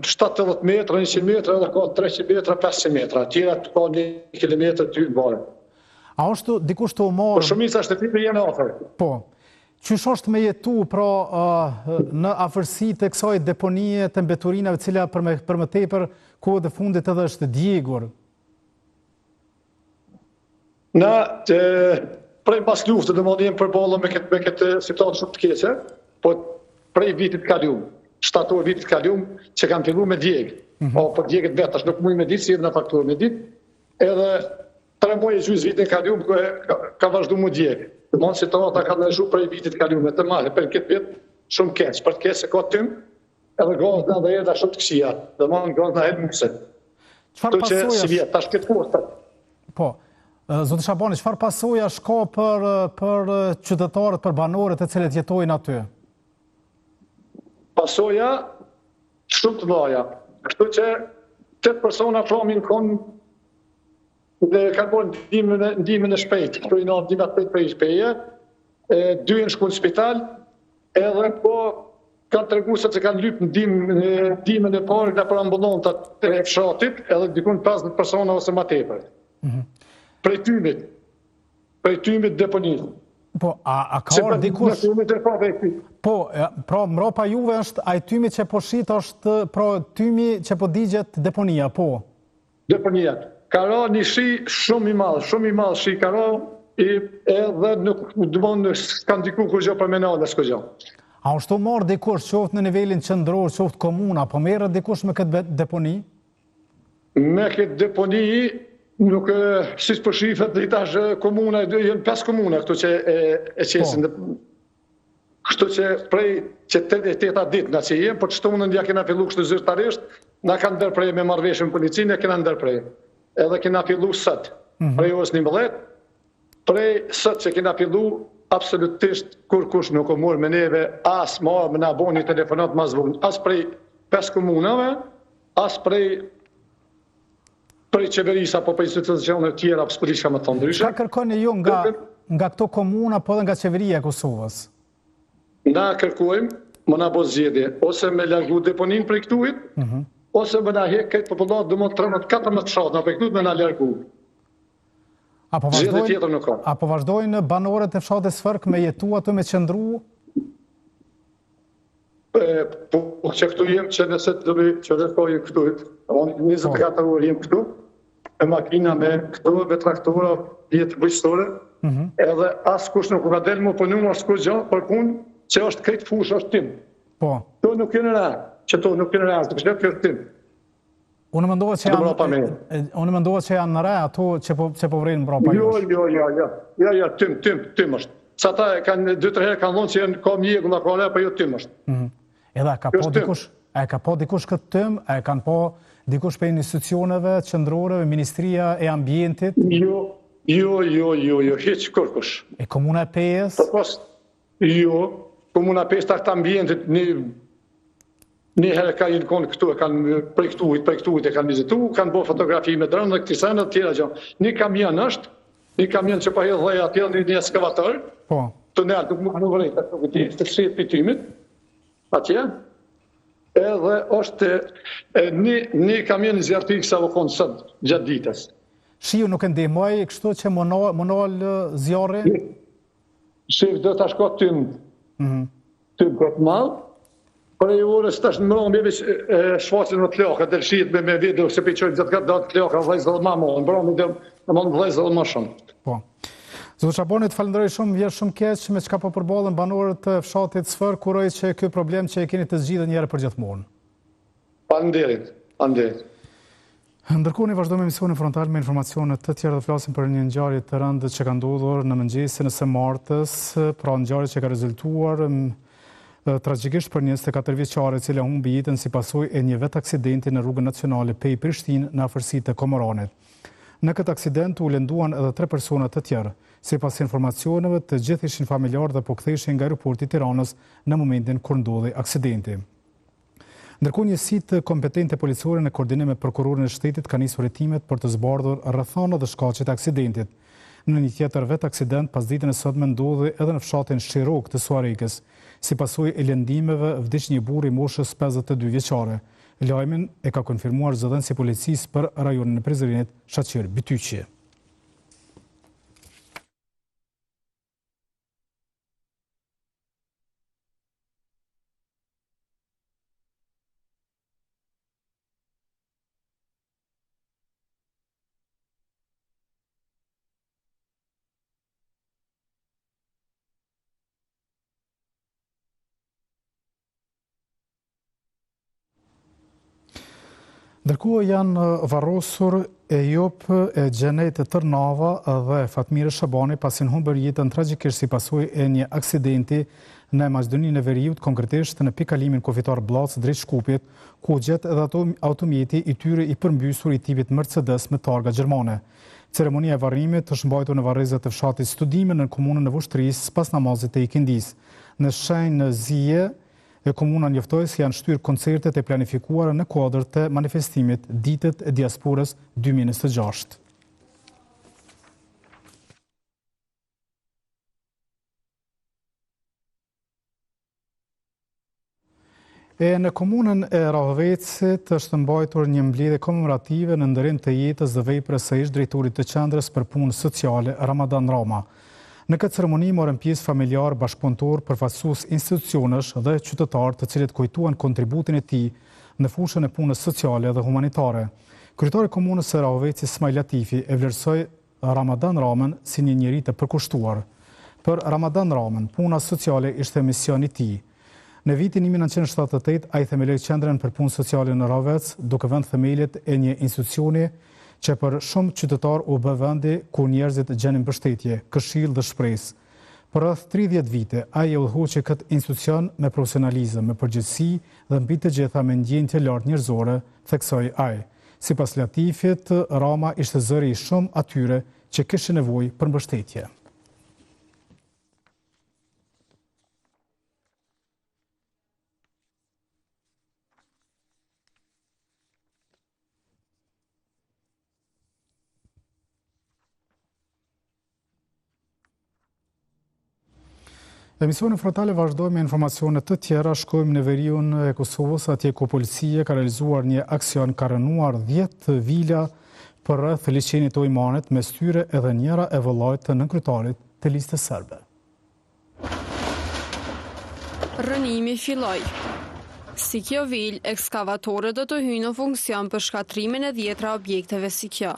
70 metra, 100 metra, edhe ka 300 metra, 500 metra. Tjera ka 1 kilometër ty në barë. A është dikush të marrë? Për shumica shtëpive jenë afër. Po. Qysh është me jetu pra në afërsi të kësaj deponie të mbeturinave, cila për më tepër kohë të fundit edhe është djegur? Na prej pas luftës do të jemi përballë me këtë situatë shumë të keqe, po prej vitit kaluar. shtator vitit kaluar që kanë filluar me djegë. Po për djegët vetë, tash nuk mund me ditë si jemi në fakturë me ditë. Edhe 3 muaj e gjysmë vitin kaluar ka vazhduar me djegë. Domthonjë situata ka ndryshuar prej vitit kaluar të madhe për këtë vit shumë keq, për të keq se ka tym, edhe gazda dhe edhe shumë të këqija. Domthonjë gazda e mundse. Çfarë pasojash? Si vjet, tash këtë kohë. Po. Zoti Shabani, çfarë pasojash ka për qytetarët, për banorët e cilët jetojnë aty? Pasoja shumë të mëdha. Kështu që 8 persona pramin kon dhe kanë bërë ndihmën e shpejtë. Kështu i na ndihmë shpejt për shpejtë. 2 janë shkuar në spital, edhe po kanë treguar se kanë lyp ndihmën e parë nga për ambullantat e fshatit, edhe dikun 15 persona ose më tepër. Prej tymit deponisë. Po, a ka orë dikush... Po, pra mrapa juve është ai tymi që po shit është pra tymi që po digjet deponia, po? Deponia. Ka ra një shi shumë i madh shi ka ra, edhe nuk dëmon s'ka ndiku kërgjë për menale s'kërgjë. A është të marrë dikush, qoftë në nivelin qendror, qoftë komuna, po merret dikush me këtë deponi? Me këtë deponi, nuk si për shifet dhe i tash komuna, jënë 5 komuna këtu që e qesin. Kështu që prej që 8 ditë nga që jemë, por që shtunën ja kena fillu kështu zyrtarisht, na kanë ndërprej me marrëveshje me policinë, kena ndërprej. Edhe kena fillu sët, prej orës 11, prej sët që kena fillu, absolutisht kur kush nuk o morë me neve, as ma me na bo një telefonat ma zvon, as prej 5 komunave, as prej qeverisa, po për institucionet tjera, për s'përi që ka më thonë ndryshe. Ka kërkoni ju nga këto komuna, po dhe nga qeveria e Kosovës? Na kërkojmë, më na bo zgjedhje, ose me largu deponin për këtuit, ose me na hek këtë popullat dhe më 13-14 shatë, na për këtuit me na largu. Zgjedhje tjetër nuk ka. Apo vazhdojnë banorët e fshatës Sfërk me jetu ato me qëndru? Po që këtu jem që nëse të dëbi që rëkojnë këtuit, 24 orë jem këtu, me makina me këtu, me traktora, jetë bëjstore, edhe as kush nuk ka delë më pënu, as kush gjë, për kun që është këtë fush është tim. Po. To nuk jene ra, që to nuk jene ra, është kështë kjo tim. Unë mendohet që janë në re ato që po vrejnë mbrapa jush. Jo, tim është. Sa ta kanë 2-3 herë kanë thonë që janë ka mjegu nga kone, për jo tim është. Edhe ka po dikush këtë tim, e kanë po dikush për institucioneve, qëndroreve, Ministria e Ambientit? Jo, heq kërkush. E Komuna e Pejës? Jo, Komuna e Pejës të aktë ambientit një herë ka jenë konë këtu, e kanë projektuit, e kanë vizitu, kanë bo fotografi me dronë dhe këti senë dhe tjera gjë. Një kamion është, një kamion që pa hedhë dheja tjera një eskavator, të nërë nuk më vërejt, të shqet për tymit, atje, edhe është një kamion i zjartik sa vë konë sëtë gjatë ditës. Shiu nuk e ndihmoj, kështu që më nalë zjarri? Shiu dhe të shko tym këtë malë, për e orës të është në mëronë me shfaqin në të ljoka, dhe lëshit me video, se për qojnë gjatë datë të ljoka, vlejzë dhe ma më, në mëronë dhe më vlejzë dhe ma shumë. Po. Zotë Shabani, të falëndëroj shumë, vjerë shumë keq me qka po përbalën banorët të fshatit Sfër, kuroj që kjo problem që e keni të zgjidhe njëre për gjithmonë. Faleminderit. Ndërkohë ne vazhdojmë emisionin frontal me informacionet të tjera dhe flasim për një ngjarje të rëndë që ka ndodhur në mëngjesin e së martës, pra ngjarje që ka rezultuar tragjikisht për një 24 vjeçare e cila humbi jetën si pasojë e një vet aksidenti në rrugën nacionale Pej Prishtinë në afërsitë të Komoranit. Në këtë aksident u lënduan edhe 3 persona të tjerë. Sipas informacioneve, të gjithë ishin familjarë dhe po ktheheshin nga aeroporti i Tiranës në momentin kur ndodhi aksidenti. Ndërkohë njësitë kompetente policore në koordinim me prokurorin e shtetit ka nisur hetimet për të zbardhur rrethana dhe shkaqet e aksidentit. Në një tjetër vet aksident pasditën e sotme ndodhi edhe në fshatin Shirok të Suarikës. Si pasojë e lëndimeve vdiq një burr i moshës 52 vjeçare. Lajmin e ka konfirmuar zëdhënësi i policisë për rajonin e Prizrenit, Shaqir Bytyqi. Ndërkohë janë varrosur Ejop e Gjenet e Tërnava dhe Fatmire Shabani pasin humbër jetën tragjikisht si pasojë e një aksidenti në Maqedoninë e Veriut, konkretisht në pikalimin kufitar Blac drejt Shkupit, ku gjet edhe automjeti i tyre i përmbysur i tipit Mercedes me targa gjermane. Ceremonia e varrimit është mbajtur në varrezat të fshatit Studime në komunën e Vushtrisë pas namazit të ikindis. Në shenjë në Zije, komuna njoftoi se janë shtyrë koncertet e planifikuara në kuadër të manifestimit Ditët e Diasporës 2026. Në komunën e Rahovecit është mbajtur një mbledhje komemorative në ndërim të jetës dhe veprës së ish drejtorit të qendrës për punë sociale Ramadan Rama. Në këtë ceremoni morën pjesë familjar, bashkëpunëtor, përfaqësues institucionesh dhe qytetarë të cilët kujtuan kontributin e tij në fushën e punës sociale dhe humanitare. Kryetari i komunës së Rahovecit Smajl Latifi e vlerësoi Ramadan Ramën si një njerëz të përkushtuar. Për Ramadan Ramën, puna sociale ishte misioni i tij. Në vitin 1978, ai themeloi qendrën për punë sociale në Rahovec, duke vënë themelët e një institucioni që për shumë qytetar u bë vendi ku njerëzit gjenin mbështetje, këshill dhe shpresë. Për rreth 30 vite, ai e udhëhoqi këtë institucion me profesionalizëm, me përgjegjësi dhe mbi të gjitha me ndjenjë të lartë njerëzore, theksoi ai. Sipas Latifit, Rama ishte zëri i shumë atyre që kishin nevojë për mbështetje. Emisionin frontale vazhdojmë me informacione të tjera. Shkojmë në veriun e Kosovës, atje ku policia ka realizuar një aksion, ka rënuar 10 vila për rreth liçenit të Ojmanit, mes tyre edhe njëra e vëllait të nënkryetarit të listës serbe. Rënimi filloi. Si kjo vil, ekskavatorët do të hyjnë në funksion për shkatrimin e 10 objekteve si kjo.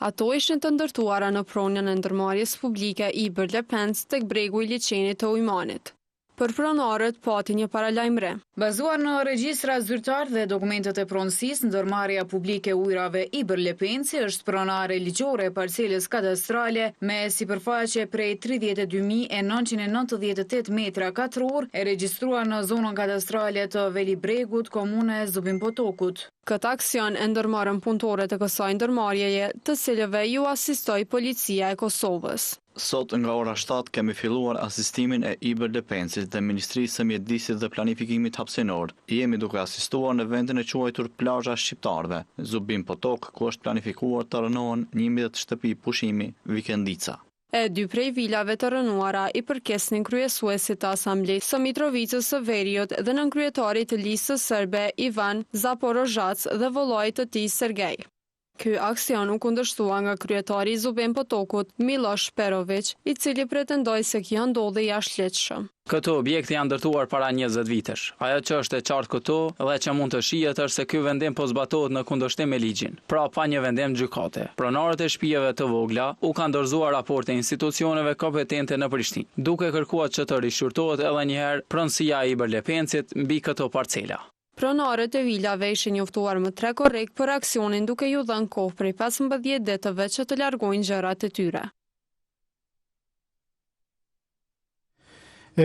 Ato ishin të ndërtuara në pronën e ndërmarrjes publike Ibër Lepenc tek bregu i liçenit të Ujmanit. Për pronarët pati një paralajmëre. Bazuar në regjistra zyrtar dhe dokumentet e pronësisë, ndërmarrja publike ujrave Ibër Lepenci është pronare ligjore e parcelës kadastrale me sipërfaqe prej 32.998 metra katror e regjistruar në zonën kadastrale të Veli Bregut, komune e Zubin Potokut. Këtë aksion e ndërmarrën punëtorët e kësaj ndërmarrjeje, të cilëve ju asistoi policia e Kosovës. Sot nga ora 7 kemi filluar asistimin e Ibër Lepencit dhe Ministrisë së Mjedisit dhe Planifikimit Hapësinor. Jemi duke asistuar në vendin e quajtur plazha shqiptarëve, Zubin Potok, ku është planifikuar të rënohen 11 shtëpi pushimi vikendica. E 2 prej vilave të rënuara i përkesnin kryesuesit të asamblesë së Mitrovicës së Veriut dhe nënkryetarit të listës serbe Ivan Zaporozhac dhe vëllait të tij Sergej. Ky aksion u kundërshtua nga kryetari i Zubin Potokut, Miloš Perović, i cili pretendoi se kjo ndodhi jashtëligjshëm. Këto objekte janë ndërtuar para 20 vitesh. Ajo që është e qartë këto dhe që mund të shihet është se ky vendim po zbatohet në kundërshtim me ligjin, pra pa një vendim gjykate. Pronarët e shtëpive të vogla u kanë dorëzuar raporte institucioneve kompetente në Prishtinë, duke kërkuar që të rishqyrtohet edhe një herë pronësia e Ibër Lepencit mbi këto parcela. Pronarët e vilave ishin njoftuar më 3 korrekt për aksionin, duke ju dhënë kohë prej 15 ditëve që të largojnë gjërat e tyre.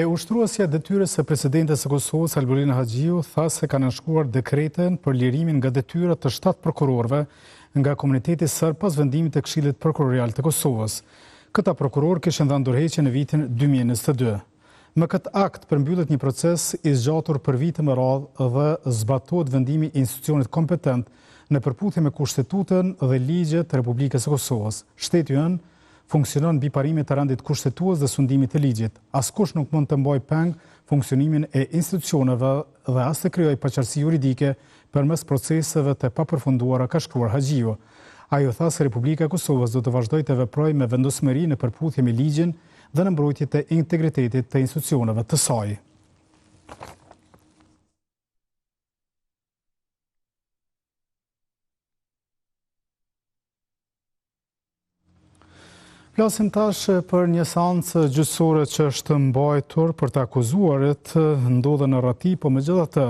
Ushtruesja e detyrës së presidentes së Kosovës Albulina Haxhiu tha se ka nënshkruar dekreten për lirimin nga detyra të 7 prokurorëve nga komuniteti serb pas vendimit të Këshillit Prokurorial të Kosovës. Këta prokurorë kishin dhënë dorëheqje në vitin 2022. Me këtë akt përmbyllet një proces i zgjatur për vite me radhë dhe zbatohet vendimi i institucionit kompetent në përputhje me kushtetutën dhe ligjet të Republikës së Kosovës. Shteti ynë funksionon mbi parimet të rendit kushtetues dhe sundimit të ligjit. Askush nuk mund të mbajë peng funksionimin e institucioneve dhe as të krijojë paqartësi juridike përmes proceseve të papërfunduara, ka shkruar Haxhiu. Ajo tha se Republika e Kosovës do të vazhdojë të veprojë me vendosmëri në përputhje me ligjin dhe në mbrojtje të integritetit të institucioneve të saj. Flasim tash për një seancë gjyqësore që është mbajtur për të akuzuarit, ndodhe në Rati, po megjithatë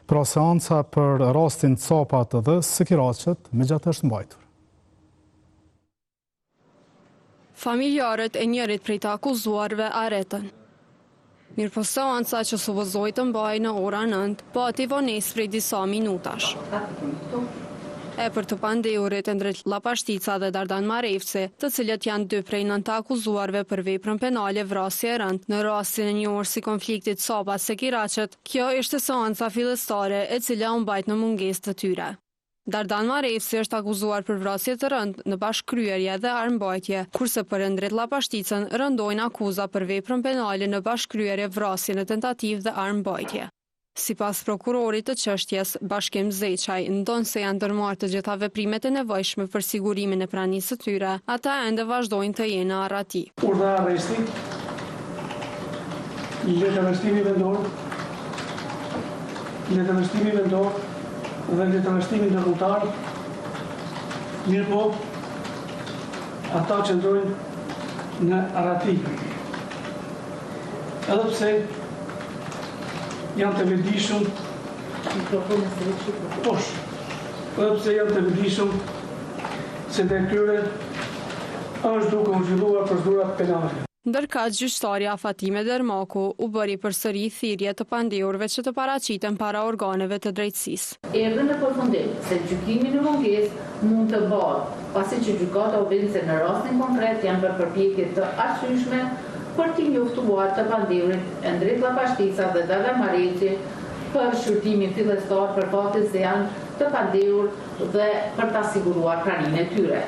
Pra seanca për rastin Copat dhe Sikiraqet me gjatë është mbajtur. Familjarët e njërit prej të akuzuarve arretën. Mirë po seanca që supozoj të mbaj në ora 9, pati vonesë prej disa minutash. E për të pandehurit Endret Llapashtica dhe Dardan Marevci, të cilët janë dy prej 9 akuzuarve për veprën penale vrasje e rënd në rastin e njohur si konfliktit Copa Sikiraqet, kjo ishte seanca fillestare e cila u mbajt në mungesë të tyre. Dardan Marevci është akuzuar për vrasje të rënd në bashkëkryerje dhe armbajtje, kurse për Endret Llapashticën rëndojnë akuza për veprën penale në bashkëkryerje, vrasje në tentativë dhe armbajtje. Sipas prokurorit të çështjes, Bashkim Zeçaj, ndonë se janë ndërmarrë të gjitha veprimet e nevojshme për sigurimin e pranisë së tyre, ata ende vazhdojnë të jenë në arrati. Urdhra arresti, letë arrestimi vendor, dhe letë arrestimi ndërkombëtar, mirë po, ata që ndrojnë në arrati. Edhe pse janë të vetëdijshëm, edhe pse janë të vetëdijshëm se ndaj tyre është duke u zhvilluar procedurat penale. Ndërka gjyqtarja Fatime Dermaku u bëri përsëri thirrje të pandehurve që të paraqiten para organeve të drejtësisë. Erdhë në përfundim se gjykimi në mungesë mund të bëhet, pasi që gjykata u bën se në rastin konkret janë bërë përpjekje të arsyeshme për t'i njoftuar të pandehurit Endret Llapashtica dhe Dardan Marevci për shqyrtimin fillestar për faktin se janë të pandehur dhe për ta siguruar praninë e tyre.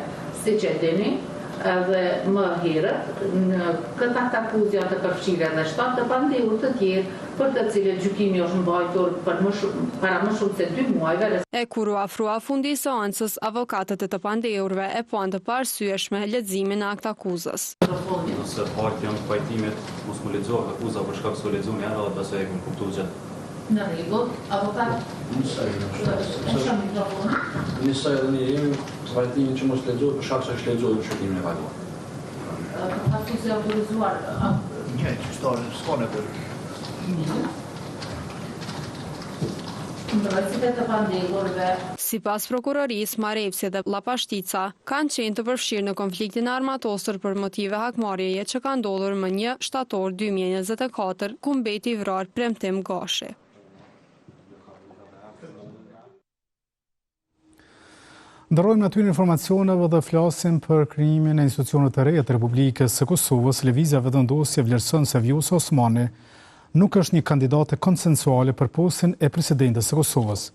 Siç e dini, edhe më herët, në këtë akuzë janë të përfshirë edhe 7 të pandehur të tjerë, për të cilët gjykimi është mbajtur para më shumë se 2 muajve. E kur u afrua fundi i seancës, avokatët e të pandehurve e panë të paarsyeshme leximin e aktakuzës. Nëse parti janë pajtimet, mos më lexohet akuza për shkak se u lexoni edhe dhe besoj e kemi kuptuar gjithë. Në rregull, avokat. Nisaj edhe një jemi pajtimin që mos lexohet për shkak se është lexuar në shërbimin e kaluar. Akuzë autorizuar. Një gjyqtar s'ka për. Sipas prokurorisë, Marevci dhe Llapashtica kanë qenë të përfshirë në konfliktin armatosur për motive hakmarrjeje që ka ndodhur më 1 shtator 2024, ku mbeti i vrarë Premtim Gashi. Ndërrojmë aty në informacioneve dhe flasim për krijimin e institucionet të reja të Republikës së Kosovës. Lëvizja vetëndosje vlerëson se Vjosa Osmani nuk është një kandidate konsensuale për postin e presidentes së Kosovës.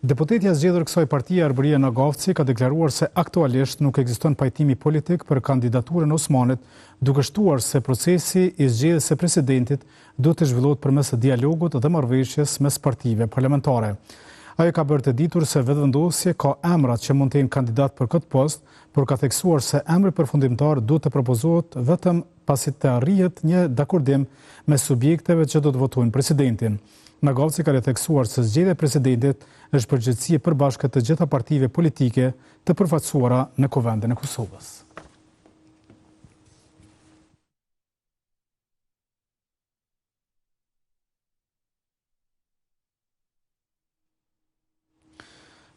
Deputetja zgjedhur kësaj partie Arburia Nagavci ka deklaruar se aktualisht nuk ekziston pajtimi politik për kandidaturën e Osmanit, duke shtuar se procesi i zgjedhjes së presidentit duhet të zhvillohet përmes dialogut dhe marrëveshjes mes partive parlamentare. Ajo ka bërë të ditur se vetëvendosje ka emrat që mund të jenë kandidat për këtë post, por ka theksuar se emri përfundimtar duhet të propozohet vetëm pasi të arrihet një dakordim me subjekteve që do të votojnë presidentin. Nagavci ka theksuar se zgjedhja e presidentit është përgjegjësi e përbashkët të gjitha partive politike të përfaqësuara në Kuvendin e Kosovës.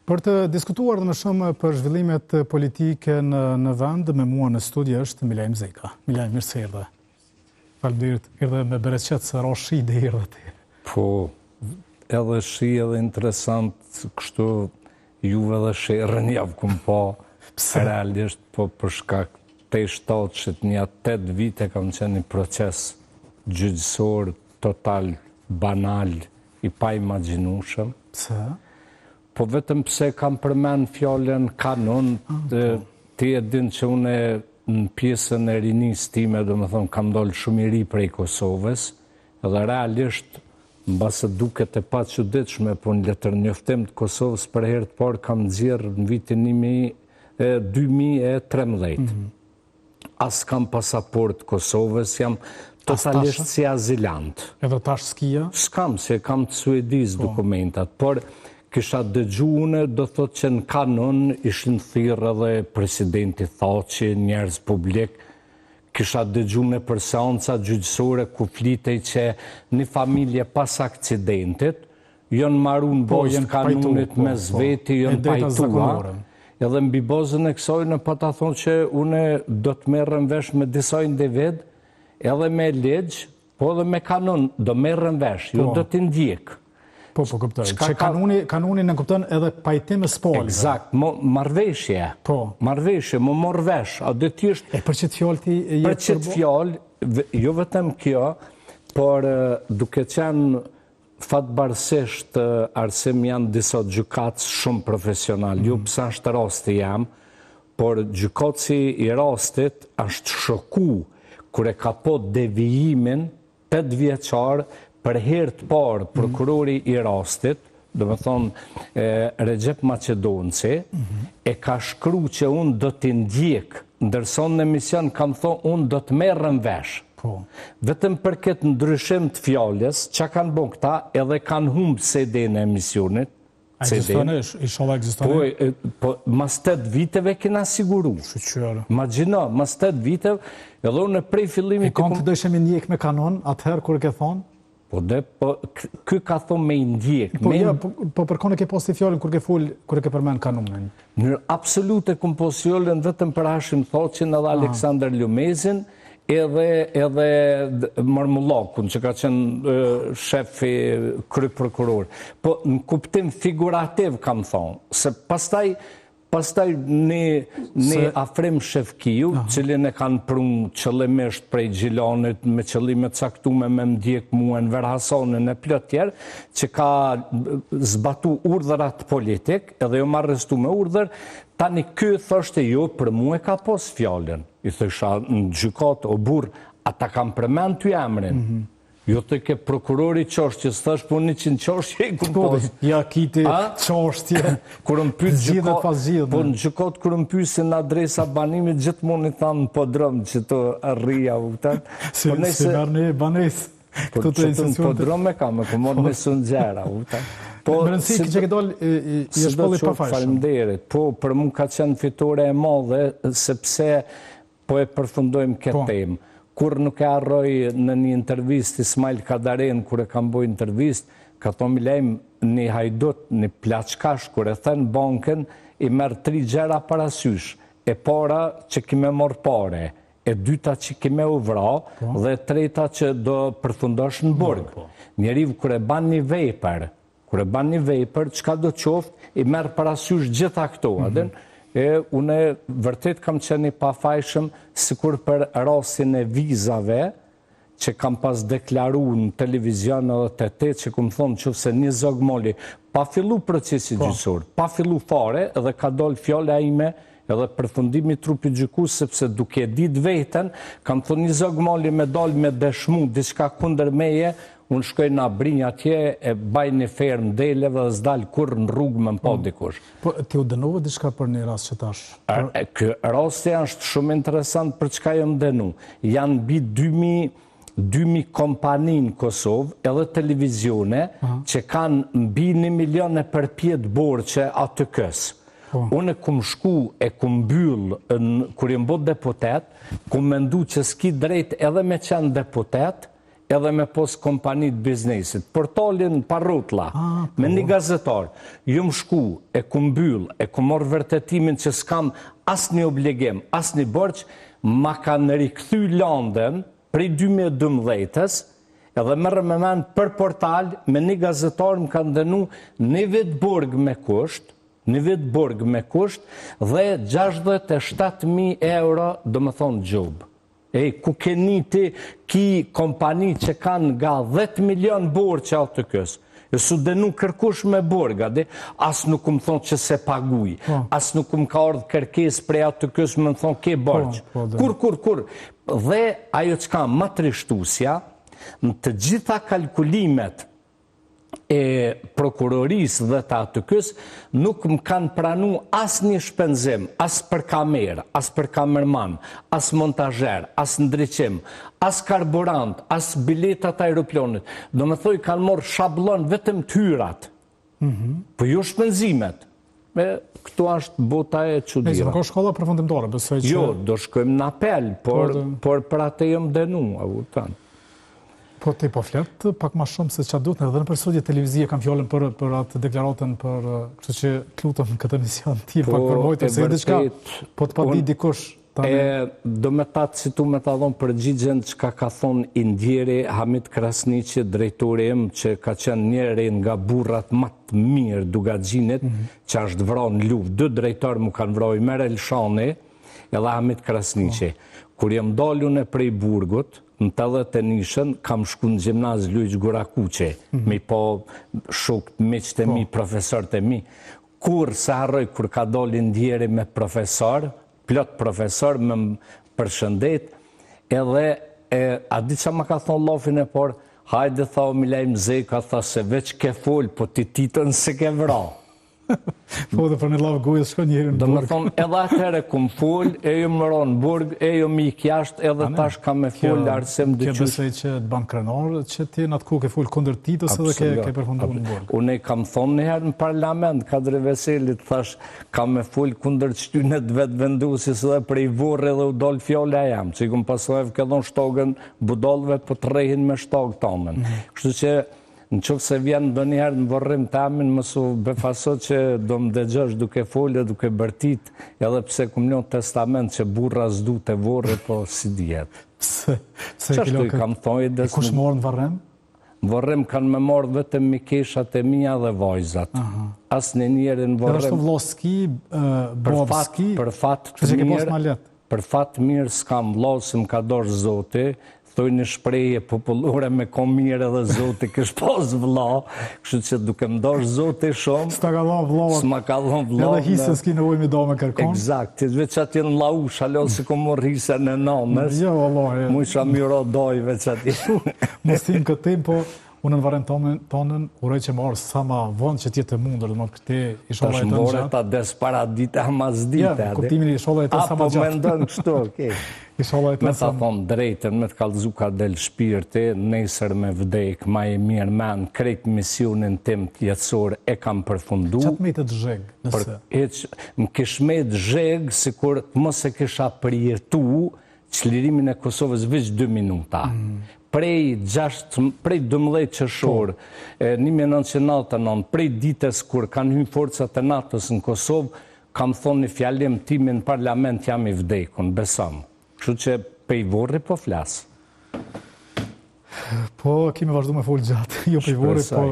Për të diskutuar dhe më shumë për zhvillimet politike në vend, me mua në studio është Milajm Zeka. Milajm, mirë se erdhe. Faleminderit, erdhe me bereqet se ra shi dhe erdhe ti. Po, edhe shi edhe interesant, kështu juve dhe shërën javë kumë pa, realisht, po për shkak të i shtatë që të një 8 vite kam qenë një proces gjyqësor, total, banal, i pa imaginushëm. Pse? Po vetëm pse kam përmen fjallën kanon, ti e din që une në pjesën e rinis time, do më thonë, kam dollë shumë i ri prej Kosovës, edhe realisht, në basë duket e pa çuditshme, po në letër njoftim të Kosovës për herë të parë kam nxjerrë në vitin 2013. As kam pasaport Kosovës, jam totalisht si azilant. Edhe tash s'kia? S'kam, se kam të Suedis dokumentat, por kisha dëgjune, do thot që në kanon ishin thirrë edhe presidenti Thaçi, njerëz publik, kisha dëgjune për seanca gjyqësore ku flitej që një familje pas akcidentit janë marru në bazë të kanunit mes veti, janë pajtua. Edhe mbi bazën e kësaj në pa ta thonë që une do të merrem vesh me disa individ, edhe me ligj, po edhe me kanon, do merrem vesh, jo do t'i ndjek. Po, kuptoj. Që kanuni në kupton edhe pajtim e spolve. Eksakt, marrveshje. Po. Marrveshje, më morr vesh. A do të është... Për çet fjalë ti je për çet fjalë, jo vetëm kjo, por duke qenë fatbarësisht Arsim janë disa gjykatës shumë profesional, jo pësa është rasti jam, por gjykatësi i rastit është shoku kër e ka po devijimin 8 vjeqar për herë të parë prokurori i rastit, do me thonë Recep Macedonci, e ka shkru që unë do t'i ndjek, ndërsa në emision kam thonë unë do të merrem vesh. Vetëm për këtë ndryshim të fjallës, që kanë bon këta edhe kanë humbë CD-në e emisionit. Egzistone, ishala egzistone? Po, mas 8 viteve kena siguru. Imagjino, mas 8 viteve, edhe unë prej fillimit... E kanë të dëshemi ndjek me kanon, atëherë kërë ke thonë? Po, kë ka thonë me ndjek. Po, për kone ke posti fjallën kërë ke full, kërë ke përmen kanonin? Në absolute këm posti fjallën vetëm për Hashim Thoqin edhe Aleksandr Lumezin, edhe Marmullakun, që ka qenë shefi kry prokuror. Po, në kuptim figurativ, kam thonë, se pastaj një Afrim Shefkiju, cilin e kanë prunë qëllimisht prej Gjilanit, me qëllimet caktume me ndjek muën, Verhasonin e plot tjerë, që ka zbatu urdhërat politik, edhe jo marrëstu me urdhër, tani kjo thoshte jo, për mu e ka pos fjallën. I thësha në gjykat o burë, ata kam përmen të emrin. Jo të ke prokurori qoshtjes, thash po 100 qoshtje i kumë pos. Ja kiti qoshtje, zhjidhe pas zhjidhe. Po në gjykat kërë më pysin adresa banimit, gjithmonë i thamë në podrom që të rria. Si mërë një banes. Po që të në podrom e kam, e këmod me së në gjera. Më rëndësi që ke dollë i është polli pa fajshëm. Falemderit, po për mu ka qenë fitore e madhe, sepse po e përfundojmë këtë temë. Kur nuk e arroj në një intervist Ismail Kadaren, kur e kam boj intervist, ka thonë lejmë një hajdut, një plaçkash, kur e thënë bankën, i merë 3 gjera parasysh. E para që kime morë pare, e dyta që kime u vra, dhe treta që do përfundosh në burg. Njeriv, kur e ban një vejper, qka do qoftë, i merë parasysh gjitha këto, adin, une vërtet kam qeni pafajshëm sikur për rastin e vizave që kam pas deklaru në televizion edhe të që këmë thonë që se një zogmoli pa fillu procesi gjysor, pa fillu fare edhe ka dollë fjole a ime edhe përfundimi trupi gjykus sepse duke dit veten kam thonë një zogmoli me dollë me dëshmu diçka kunder meje. Unë shkoj në Abrinj atje, e baj një ferm deleve dhe zdalë kur në rrugë me më po dikush. Po, ti u dënove diçka për një rast që tash? Kë rasti është shumë interesant për çka jam dënu. Janë bi 2000 kompani në Kosovë, edhe televizione, që kanë mbi 1 milion e përpjet borçe atë kësë. Unë kum shku e kum byll, kur jem bot deputet, kum mendu që s'ki drejt edhe me qenë deputet, edhe me pos kompanit biznesit. Portalin Parrutla, me një gazetar, ju më shku, e kum byll, e kum morë vërtetimin që s'kam as një obligim, as një borç, ma kanë rikthy landën prej 2012-ës, edhe mërë me menë për portal, me një gazetar më kanë dënu një vetë burg me kusht, dhe 67.000 euro, do më thonë gjubë. Ku keni ti ki kompani që kanë nga 10 milion borçe atë kësë. Su denu kërkush me borga, as nuk më thonë që se paguj, as nuk më ka ardhë kërkes prej atë kësë më thonë ke borç. Kur. Dhe ajo që ka më trishtusja, në të gjitha kalkulimet e prokurorisë dhe të atë kësë, nuk më kanë pranu as një shpenzim, as për kamerë, as për kamerman, as montajer, as ndryqim, as karburant, as biletat aeroplonit. Do me thoi kanë morë shablon vetëm tyrat, po jo shpenzimet. Këtu është bota e qudira. Nuk ka shkolla përfundimtare, besoj që... Jo, do shkojmë në apel, por për atë jëmë denu, a vëtanë. Po ti po flet pak më shumë se çfarë duhet, edhe në studio televizive kam fjalën për atë deklaratën për, kështu që lutem këtë emision ti pak përvojtë se diçka, po të pa di dikush. Do me ta citu me ta dhonë përgjigjen që ka thonë i ndjeri Hamit Krasniqi, drejtori im, që ka qenë njëri nga burrat më të mirë Dugaxhinit, që është vrarë në luftë. Dy drejtorë mu kanë vrarë, Merel Shani edhe Hamit Krasniqi. Kur jam dalur në prej burgut, në 89-ën, kam shku në gjimnaz Luiq Gurakuqi, me po shokët miqtë e mi, profesorët e mi. Kur se harroj, kur ka dalin ndjeri me profesor, plot profesor, me përshëndet, edhe, a di që ma ka thonë lofin e por, hajde, tha, o Milaj Mzeka, tha se veç ke fol, po ti titën se ke vra. Po dhe për një lavë gojës shko njëri në burg. Do me thonë, edhe atëhere kum fol, e ju më ronë burg, e ju mi kjasht, edhe tash ka me fol, arsem dë qysh. Kjo besoj që të banë krenar, që ti në atë ku ke fol kundër titës edhe ke përfundu në burg. Unë e kam thonë njëherë në parlament, Kadri Veselit, thash, ka me fol kundër qytynet vetë vendusis dhe prej vorë edhe u dollë fjole a jam, që i kum pasojeve këllon shtogën budolve, po të rehin me shtogë tamen. Kështu që në qëfë se vjenë do njëherë në vorrim të amin, mësu befasot që do më dëgjosh duke folje, duke bërtit, edhe pse kum një testament që burra zdu të vorri, po si djetë. Qështu i kam thojë? Kush morë në varrem? Në varrem kanë me morë vetëm mikeshat e mija dhe vajzat. Asë në njëri në varrem... Edhe shtu vloski, bovski, që që ke posë ma letë? Për fatë mirë s'kam vlosë, më ka dorë zoti, thoi një shprehje popullore me komire dhe zoti kësh pas vla, kështu që duke më dorë zoti shumë, s'ma ka dhon vla, edhe hisë s'ki në ujë mi do me kërkon. Exakt, të veç atje në lau, shalon se ku mor hisën e nanës, mu isha miro doj veç atje. Mos tim këtë tim, po unë në varem tonën, urej që marë sa ma vonë që tjetë mundër, dhe më këte i sholla e të në gjatë. Tash më ta des para dite, a mas dite. Ja, kuptimin i sholla e të sa ma gjatë. Apo me ndonë kështu, okej. Me ta thonë drejtën, me të kalëzu ka del shpirti, nesër me vdek, ma e mirë men, krejt misionin tim tjetësor e kam përfundu. Qatë me të zhegë, nëse? Më kish me të zhegë, si kur mos e kisha përjetu qlirimin e Kosovës veç 2 minuta. Prej 12 qershor 1999, prej ditës kur kanë hynë forcat e NATO-s në Kosovë, kam thonë një fjalim timin në parlament jam i vdekun, besam. Kështu që pej vorri po flasë. Po, kemi vazhdu me folë gjatë, jo pej vorri, po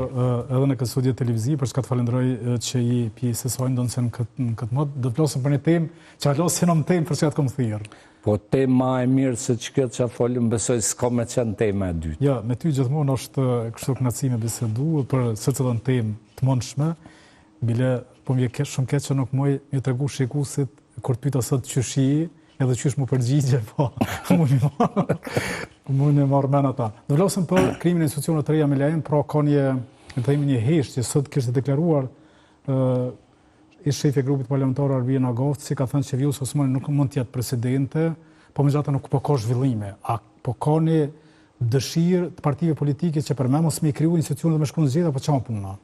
edhe në këtë studio televiziv, për çka të falenderoj që i pjesë e sojnë, se në këtë mod, do të flosëm për një temë, që a flosë në temë për çka të kom thirë. Po tema e mirë se që këtë që a folim, besoj s'ka me qenë tema e dytë. Ja, me ty gjithmonë është kështu kënaqësi bisedu për secilën temë të mundshme, bile po më vjen shumë keq që nuk muj më tregu shikuesit kur të pyeta sot çyshi, edhe çysh më përgjigje, po mund të marr mend ata. Do losëm për krimin e institucioneve të reja me lajm, pra ka një heshtje sot kishte deklaruar ish shefi i grupit parlamentar Arbin Agofci, ka thënë që Vjosa Osmani nuk mund të jetë presidente, po megjithatë nuk po ka zhvillime. A po ka një dëshirë të partive politike që për me mos me kriju institucionet dhe me shkruan zgjedhje, apo çfarë puna?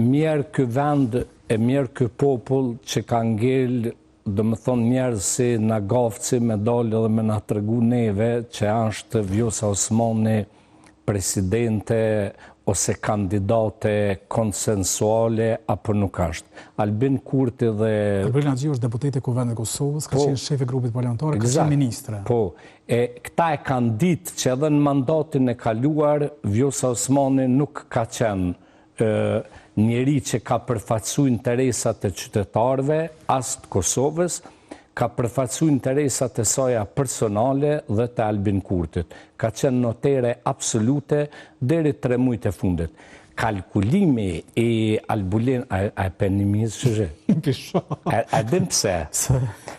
Mirë ky vend e mirë ky popull që ka ngel, do më thonë njerëz si Agofci me dalë dhe me na tregu neve që është Vjosa Osmani presidente ose kandidate konsensuale, apo nuk është. Albin Kurti dhe... Albin Agjiu është deputete Kuvendit të Kosovës, ka qenë shefi grupit parlamentar, ka qenë ministre. Po, këta e kanë ditë që edhe në mandatin e kaluar, Vjosa Osmani nuk ka qenë njeri që ka përfaqësuar interesat e qytetarëve, as të Kosovës, ka përfaqësuar interesat e soja personale dhe të Albin Kurtit. Ka qenë notere absolute deri 3 muajt e fundit. Kalkulimi i Albulin... A e penimiz shëzhe? A din pse?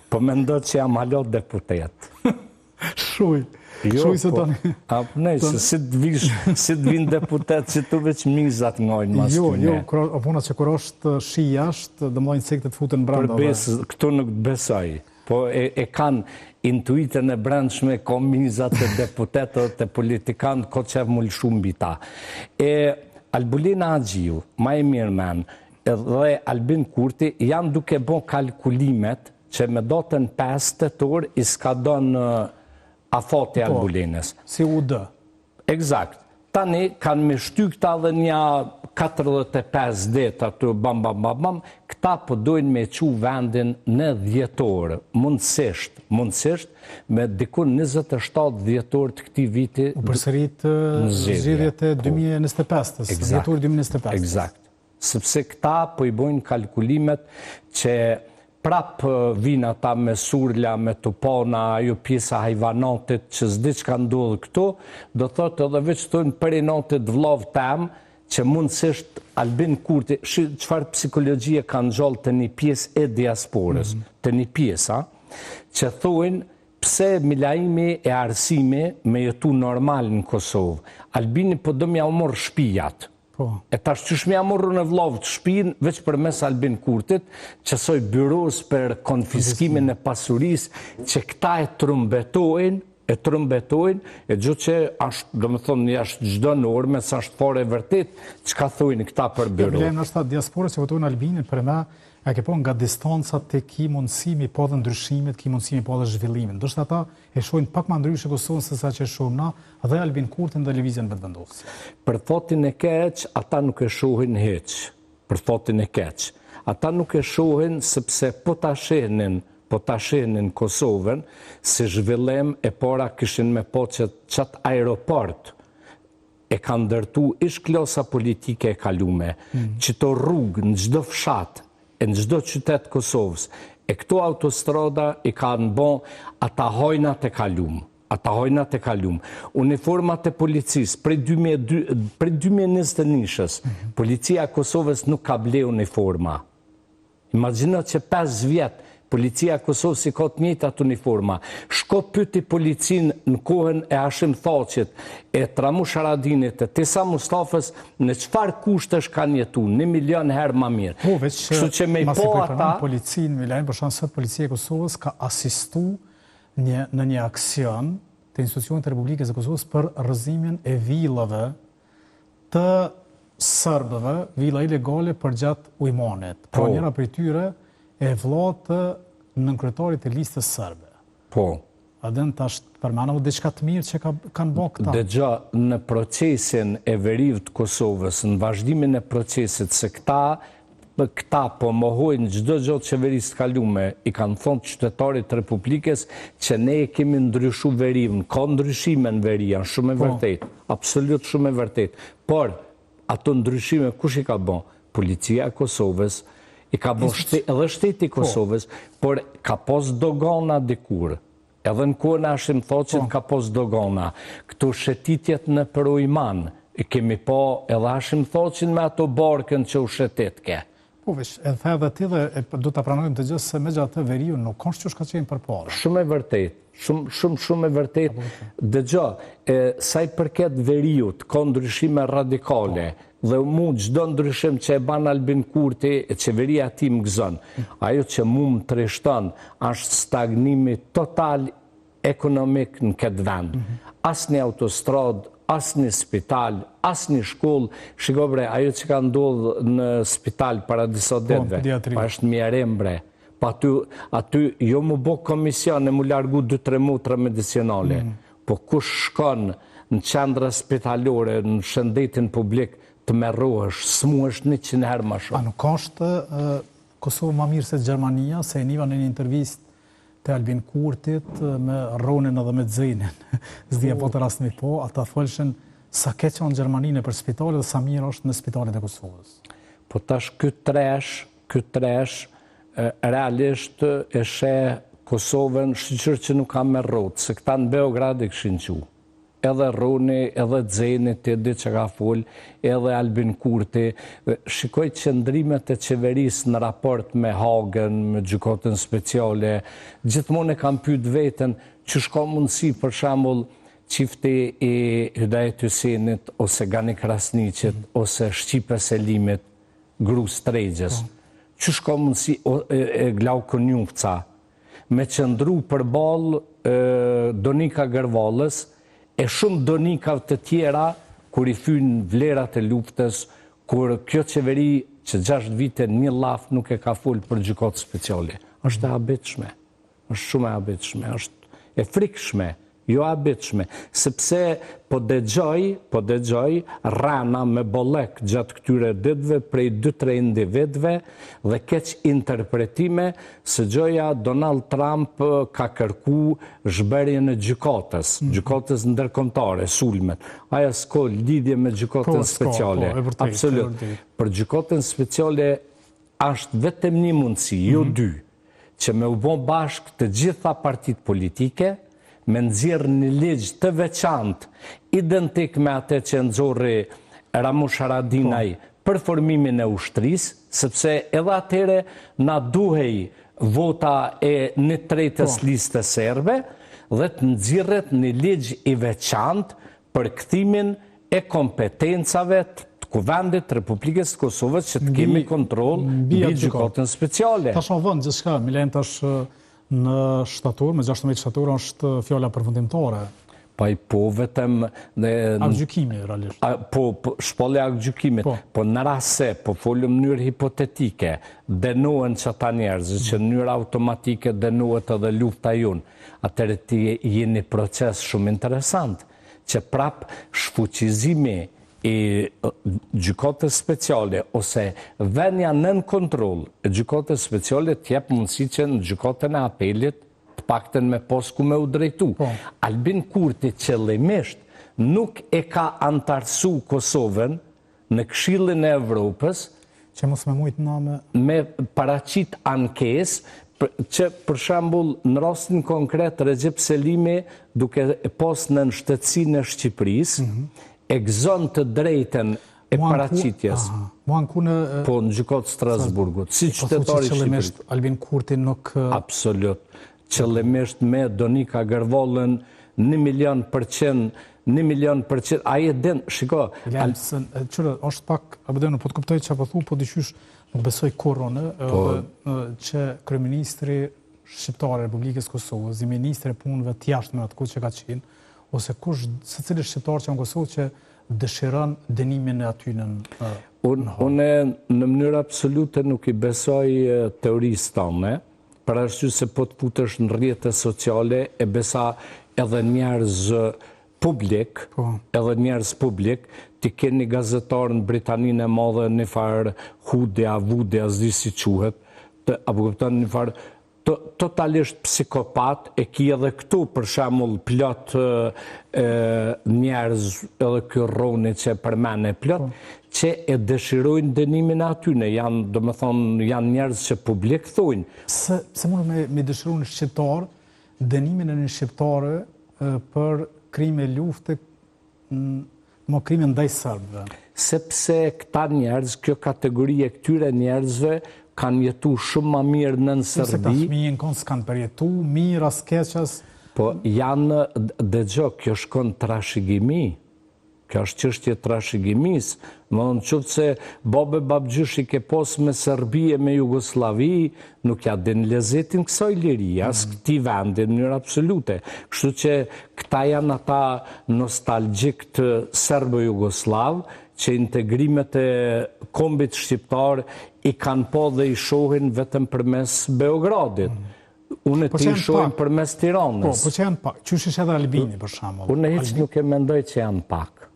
Po me ndot që jam halot deputet. Shuj. Shuj se tani... Si të vinë deputet që tu veç mizat ngojnë mas të një. Jo, puna që kur është shi jashtë, dhe mdojnë insektet futën brenda. Këtu nuk besoj. Po e kanë intuitën e brendshme komizat e deputetët e politikanë, ko qef më lëshu mbi ta. Albulina Agjiu, ma e mirë men, dhe Albin Kurti janë duke bon kalkulimet që me datën 5 tetor i s'ka donë afati Albulinës. Si u dë? Eksakt. Tani kanë me shty këta dhe një 45 det atë bam, këta po dojnë me qu vendin në dhjetor, mundësisht, me dikun 27 dhjetor të këti viti. U përsërit zgjedhjet e 2025, dhjetor 2025. Eksakt. Sepse këta po i bojnë kalkulimet që prap vina ta me surla, me tupona, ajo pjesa hajvanatit që zdi që ka ndodhë këto, do thotë edhe veç të në perinatit vlovë tem, që mundësisht Albin Kurti, qëfar psikologjia kanë gjallë të një pjesë e diasporës, të një pjesa, që thujnë pse milaimi e arsimi me jetu normal në Kosovë. Albini po do mja umorë shpijat. E tash që shmja morru në vlovë të shpinë, veç për mes Albin Kurtit, që soj byros për konfiskimin e pasuris, që këta e trumbetojnë, e gjë që ashtë, do më thonë, një ashtë gjdo në orme, sa ashtë fare e vërtit, që ka thujnë këta për byro. Problemi është ta diasporës që votojnë Albinin, për me, e ke po nga distancat të ki mundësimi po dhe ndryshimet, ki mundësimi po dhe zhvillimin. Dështë ata e shojnë pak ma ndryshë Kosovën se sa që e shojnë na, dhe Albin Kurtin dhe Lëvizjen vetëvendosje. Për thotin e keq, ata nuk e shohin heq. Për thotin e keq. Ata nuk e shohin sepse po ta shenin Kosovën, se zhvillim e para kishin me po që qatë aeroport e kanë ndërtu ish klosa politike e kalume, që të rrugë në gjdo fshat, e në gjdo qytet Kosovës, e këto autostrada i kanë bon ata hojnat e kalum. Uniformat e policisë, prej 2021, policia Kosovës nuk ka ble uniforma. Imagjino që 5 vjetë, policia Kosovës i ka të njëjtë atë uniforma. Shko pyti policin në kohën e Hashim Thaqit, e Tramush Haradinit, e Tisa Mustafës, në qëfar kushtesh kanë jetu, 1 milion herë ma mirë. Po, veç që mas i përpërën policinë, Milajnë, për shanë sot policia e Kosovës ka asistu në një aksion të institucionit të Republikës e Kosovës për rrëzimin e villave të sërbëve, villa ilegale për gjatë ujmonit. Pra njëra për tyre e vllatë nënkryetarit e listës sërbe. Po. A dënë të ashtë përmana u diçka të mirë që kanë bo këta? Dëgja, në procesin e veriv të Kosovës, në vazhdimin e procesit, se këta po mohojnë gjdo gjotë qeverisë të kalume, i kanë thonë qytetarit të Republikës që ne e kemi ndryshu verivën, ka ndryshime në verija, shumë e vërtet, absolut shumë e vërtet. Por, ato ndryshime, kush i ka bon? Policia e Kosovës, i ka bon edhe shteti Kosovës, por ka pos dogana dikur. Edhe në kohën e Hashim Thaqit ka pos dogana. Këto shetitjet në për Ujman, i kemi po edhe Hashim Thaqin me ato barkën që u shetit ke. Po vesh, edhe dhe ti dhe du të pranojmë të gjithë se me gjatë të veriju nuk kanë që ka qenë për parë. Shumë e vërtet, shumë e vërtet. Dëgjo, sa i përket veriut, ka ndryshime radikale, dhe mu gjdo ndryshim që e ban Albin Kurti, e qeveria ti më gëzën. Ajo që mu më të rishton, është stagnimi total ekonomik në këtë vend. As një autostrad, as një spital, as një shkoll. Shikobre, ajo që ka ndodhë në spital para disa detve, pa është mjerem bre. Pa aty jo mu bo komision e mu largu 2-3 mutra medicinale. Po kush shkon në qendra spitalore, në shëndetin publik, të merrohesh, s'mu është 100 herë ma shumë. A nuk është Kosovë ma mirë se Gjermania, se e niva në një intervist të Albin Kurtit me Ronin edhe me Zenin, s'dija po të rasmi po, ata thëllshen sa keqa në Gjermaninë për spitalet dhe sa mirë është në spitalet e Kosovës. Po tash këtë tresh, realisht e she Kosovën shqyqër që nuk ka me rrotë, se këta në Beograd e këshin qu. Edhe Roni, edhe Zeni, të di që ka full, edhe Albin Kurti. Shikoj qëndrimet e qeverisë në raport me Hagen, me gjykatën speciale. Gjithmonë e kam pyet veten që shka mundësi për shembull qifti i Hydajt Hysenit, ose Gani Krasniqit, ose Shqipe Selimit, Grus Tregjes. Që shka mundësi e Glauko Njufca, me qëndru për balë Donika Gërvalës, e shumë donikav të tjera, kur i fynë vlerat e luftës, kur kjo qeveri që 6 vite një laf nuk e ka full për gjykatë speciale. Është e habitshme, është shumë e habitshme, është e frikshme, jo habitshme, sepse po dëgjoj rana me bollek gjatë këtyre ditëve prej 2-3 individëve dhe keq interpretime se gjoja Donald Trump ka kërku zhberjen e gjykatës ndërkombëtare, sulmet. Aja s'ko lidhje me gjykatën speciale. Absolut. Për gjykatën speciale është vetëm një mundësi, jo dy, që me u bon bashkë të gjitha partit politike, me nxjerrë një ligj të veçantë, identik me atë që nxorri Ramush Haradinaj për formimin e ushtrisë, sepse edhe atëre na duhej vota e 1/3 listës serbe dhe të nxjerret një ligj i veçantë për kthimin e kompetencave të Kuvendit Republikës Kosovës që të kemi kontrol mbi gjykatën speciale. Tash në vend gjithçka, Milen tash në shtator, me 16 shtator është fjala përfundimtare. Po vetëm gjykimi realisht. Po shpallja e gjykimit, po në rast se po folëm në mënyrë hipotetike, dënohen çata njerëz që në mënyrë automatike dënohet edhe lufta jon. Atëherë ti jeni proces shumë interesant që prap shfuqizimi i gjykatës speciale ose vënia nën kontroll e gjykatës speciale të jep mundësi që në gjykatën e apelit të paktën me pos ku me u drejtu. Albin Kurti qëllimisht nuk e ka antarësu Kosovën në Këshillin e Evropës që mos me mujtë me paraqit ankesë që për shembull në rastin konkret Recep Selimi duke pas në shtetësinë e Shqipërisë e gëzon të drejten e paraqitjes. Po në gjykatë Strasburgut, si qytetari Shqipërisë. Albin Kurti nuk... Absolut. Qëllimisht me Donika Gërvollën 1.000%, a e den, shiko... Qërë, është pak, po të kuptoj që apëthu, po dyshysh nuk besoj korone, që kryeministri shqiptar e Republikës Kosovës, i ministri e punëve të jashtme atë ku që ka qenë, ose kush, se cili shqiptar që në Kosovë që dëshiron dënimin e aty në Unë në mënyrë absolute nuk i besoj teorisë tone, për arsye se po të putesh në rrjete sociale e besa edhe njerëz publik, ti keni gazetar në Britaninë e Madhe një farë hudja, vudja, zdi si quhet, apo kupton një farë totalisht psikopat, e ki edhe këtu për shembull plot njerëz edhe ky rroni që përmend plot që e dëshirojnë dënimin atyne, janë njerëz që publik thojnë. Se mund me dëshiru në shqiptar, dënimin e një shqiptare për krime lufte, më krime ndaj serbëve? Sepse këta njerëz, kjo kategori e këtyre njerëzve, kanë jetu shumë ma mirë në Serbi. Se ka fëmijën konë s'kanë përjetu, mirë as keqës? Po janë, dëgjo, kjo shkon trashëgimi. Kjo është çështje trashëgimis. Më në qëftë se babe babgjysh i ke pos me Serbi e me Jugoslavi, nuk ja din lezetin kësaj liria, s'këti vendin në njërë absolute. Kështu që këta janë ata nostalgjik të Serbo-Jugoslav, që integrimet e kombit shqiptar i kanë po dhe i shohin vetëm përmes Beogradit. Unë ti shohin përmes Tiranës. Po që janë pak, që është edhe Albini për shembull. Unë hiç nuk e mendoj që janë pak.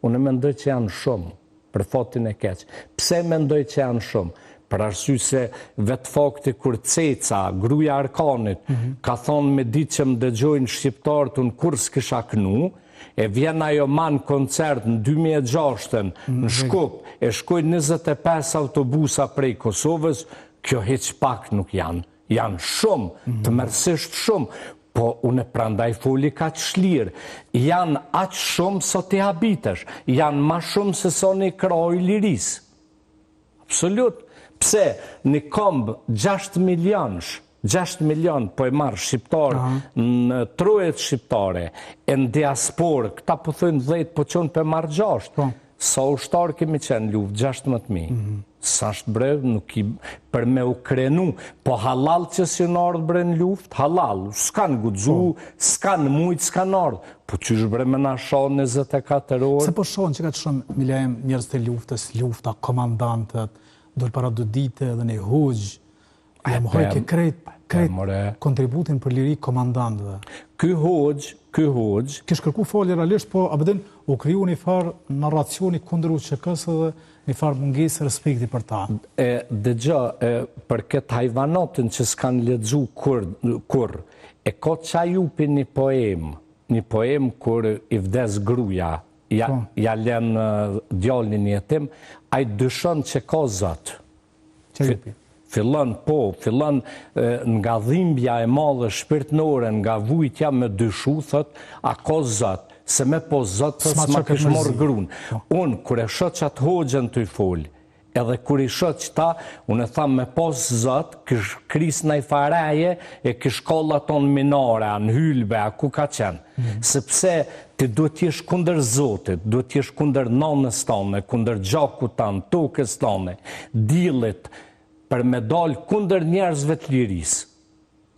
Unë mendoj që janë shumë, për fatin e keq. Pse mendoj që janë shumë? Për arsye se vetë fakti kur Ceca, gruaja Arkanit, ka thonë me ditë që më dëgjojnë shqiptarët unë kur s'kisha kënu, e vjen ajo man koncert në 2006 në Shkup, e shkoj 25 autobusa prej Kosovës, kjo hiç pak nuk janë. Janë shumë, të mërësisht shumë, po unë prandaj foli ka që shlirë. Janë aqë shumë sa t'i habitesh, janë ma shumë se sa një kraj liris. Absolut. Pse, një kombë 6 milion po e marë shqiptarë në trojet shqiptare, e në diasporë, këta po thënë 10, po qënë për marë 6. Sa ushtarë kemi qenë luft, 16.000. Sa është bre, nuk i për me u krenu, po halal që si në ardhë bre në luft, halal, s'kanë gudzu, s'kanë mujtë, s'kanë ardhë, po që është bre me na shonë 24 orë. Se po shonë që ka të shumë, Milajem, njerëz të luftës, lufta, komandantët, dojnë para 2 dite dhe një hujgjë, A e mohoj ke krejt kontributin për liri komandantëve? Ky hoxh... Kish kërku folje realisht, po abedin u kriju një farë narracioni kundër UÇK-s dhe një farë mungesë respekti për ta. Dëgja, për këtë hajvanotin që s'kan lexu kur, e ka qajupi një poem kur i vdes gruja, ja len djalin jetim, a i dyshon që ka Zot. Fillon nga dhimbja e madhe shpirtënore, nga vujtja me dyshu, thot, a ka Zot, se me po Zot, s'ma kish morë grun. Unë, kur e shot që atë hoxhën të i fol, edhe kur i shot që ta, unë e tham me pos Zot, kish kris në i faraje, e kish kolla ton minare, në hylbe, a ku ka qenë. Sepse ti duhet t'jesh kunder Zotit, duhet t'jesh kunder nanës tane, kunder gjaku tanë, tokës tane, dilit, për me dalë kunder njerëzve të lirisë.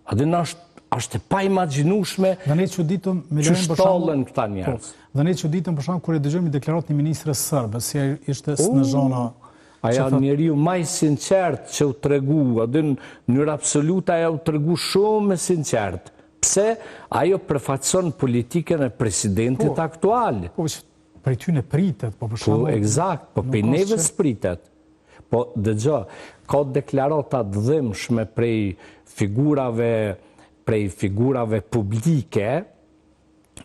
Adin është e pa imagjinushme që shtollën këta njerëz. Dhe ne që ditëm për shumë kër e dëgjëm i deklarat një ministres sërbe, si ishte në zona... Aja njeriu maj sinqert që u tregu, adin njërë absoluta aja u tregu shumë e sinqert. Pse ajo përfaqëson politikën e presidentit aktual. Për i ty në pritet, po për shumë... Exakt, po për neve s'pritet. Po dëgjo, ka deklarata dhëmshme prej figurave publike,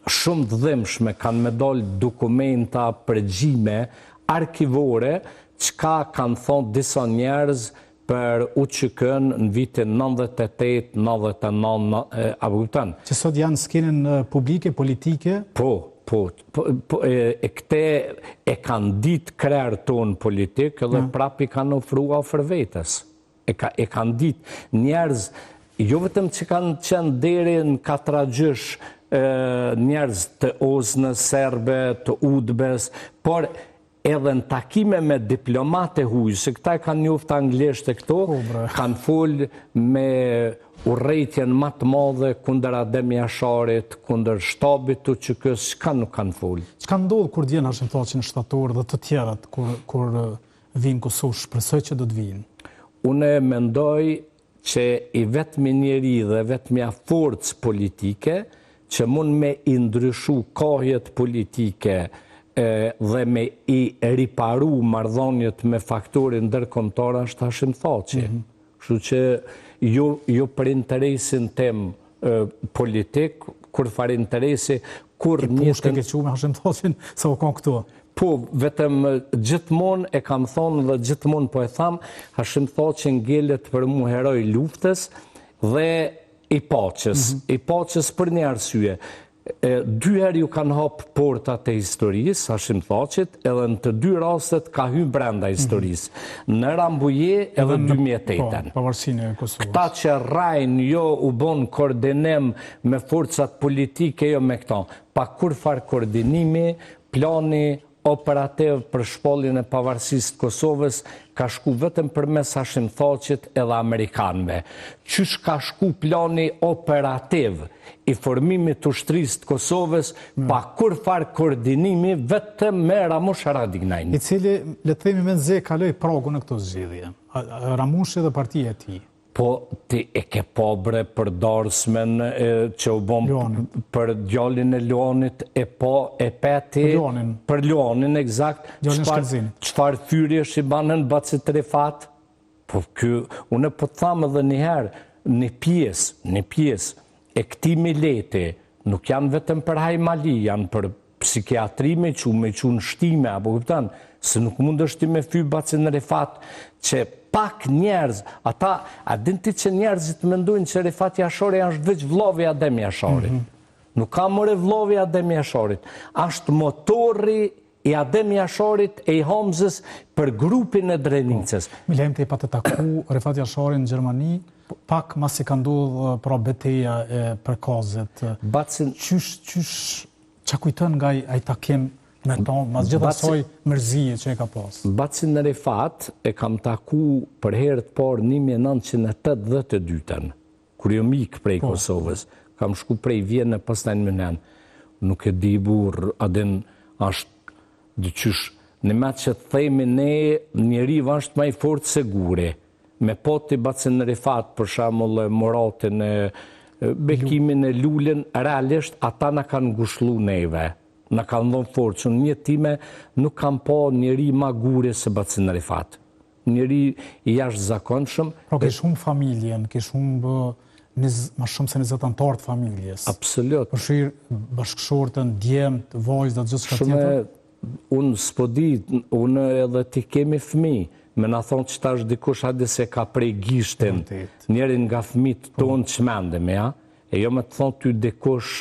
shumë dhëmshme kanë me dalë dokumenta, përgjime, arkivore, çka kanë thonë disa njerëz për UÇK-n në vitin 98, 99, a kupton? Që sot janë skenën publike, politike? Këte e kanë ditë krerë tonë politikë dhe prapi kanë ofrua ofër vetës. E kanë ditë njerëz, jo vetëm që kanë qenë deri në katragjysh njerëz të Oznës, serbe, të Udbes, por edhe në takime me diplomate huj, se këta e kanë njoftë anglisht e këto, kanë folë me urrejtjen më të madhe kundër Adem Jasharit, kundër shtabit të UÇK-s, çka nuk kanë folë. Çka ndodh kur vjen Hashim Thaçi në shtator dhe të tjerat kur vinë Kosovë, shpresoj që do të vinë? Unë mendoj që i vetmi njeri dhe vetmja forcë politike që mund me i ndryshu kohjet politike dhe me i riparu marrëdhëniet me faktorin ndërkombëtar është Hashim Thaçi. Kështu që jo për interesin tem politik, kur fare interesi, kur njëtën... Ke qume Hashim Thaçin, sa u kanë këtu? Po, vetëm gjithmonë e kam thonë dhe gjithmonë po e thamë, Hashim Thaçi ngelet për mu heroj luftës dhe i paqes për një arsye. Dyher ju kanë hapë portat e historisë, Hashim Thaçit, edhe në të dy rastet ka hyrë brenda historisë. Në Rambuje edhe 2008. Pavarësinë e Kosovës. Këta që rajnë jo u bon koordinim me forcat politike, jo me këta. Pa kur farë koordinimi, plani operativ për shpolljen e pavarësisë të Kosovës ka shku vetëm përmes Hashim Thaçit edhe amerikanëve. Qysh ka shku plani operativ i formimit të ushtrisë të Kosovës pa kur farë koordinimi vetëm me Ramush Haradinaj. I cili, le të themi me nxe, kaloi pragu në këto zgjedhje. Ramushi dhe partia e tij. Po, ti e ke pobre për Dorsmen që u bom për djalin e Luanit, e peti për Luanin, exakt. Çfarë thyrje që i banën Bacit Refat? Po, unë po të thamë edhe njëherë, një pjesë e këti mileti nuk janë vetëm për hajmali, janë për psikiatri me qunë shtime, apo këpëtan, se nuk mund është ti me fyr Bacin Refat, që pak njerëz, ata, a din ti që njerëzit mendojnë që Refat Jashari është veç vllovi Adem Jasharit. Nuk ka more vllovi Adem Jasharit. Ashtë motori i Adem Jasharit e i Hamzës për grupin e Drenicës. Milhem të i pa të taku Refat Jashari në Gjermani, pak mas i ka ndodhë pra beteja e Prekazit. Qysh që kujtën nga i takim me tonë, mas gjitha soj mërzije që e ka pas? Bacin Refat e kam taku për herët por 1982, kur jo mik prej Kosovës. Kam shku prej Vjenë pas në Mënen. Nuk e di burë, adin ashtë dyqysh. Në me që të themi ne, njeri është ma i fort segure. me poti Bacin Rifat, për shembull Moratin, bekimin e Lulën, realisht ata na kanë ngushëllu neve, na kanë dhënë forcë. Në një time nuk kam pa njëri ma gure se Bacin Rifat. Njëri i jashtëzakonshëm. Pra ke shumë familjen, ke shumë ma shumë se 20 anëtar të familjes. Absolut. Përfshir bashkëshortën, djemt, vajzat, gjithë shka tjetër. Unë s'po di, unë edhe ti kemi fëmijë. Me na thonë që tash dikush hajde se ka prej gishtin njerin nga fëmijët tonë që mendem, ja? E jo me të thonë ty dikush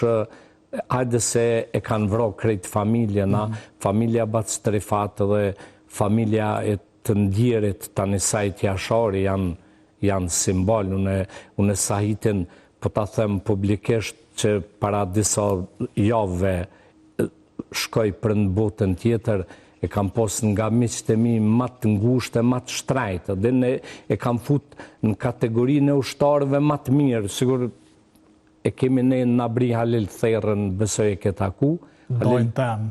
hajde se e kanë vrarë krejt familjena, familja Bacit Rifat dhe familja e të ndjerit tani Sajt Jashari janë simbol. Unë Sahitin, po ta them publikisht që para disa javëve shkoj për në botën tjetër, e kam posë nga miqtë e mi më të ngushtë, më të shtrajtë, dhe ne e kam fut në kategorinë e ushtarëve më të mirë. Sigur e kemi ne në Nabri Halil Therën, besoj e ke taku. Dojnë temë,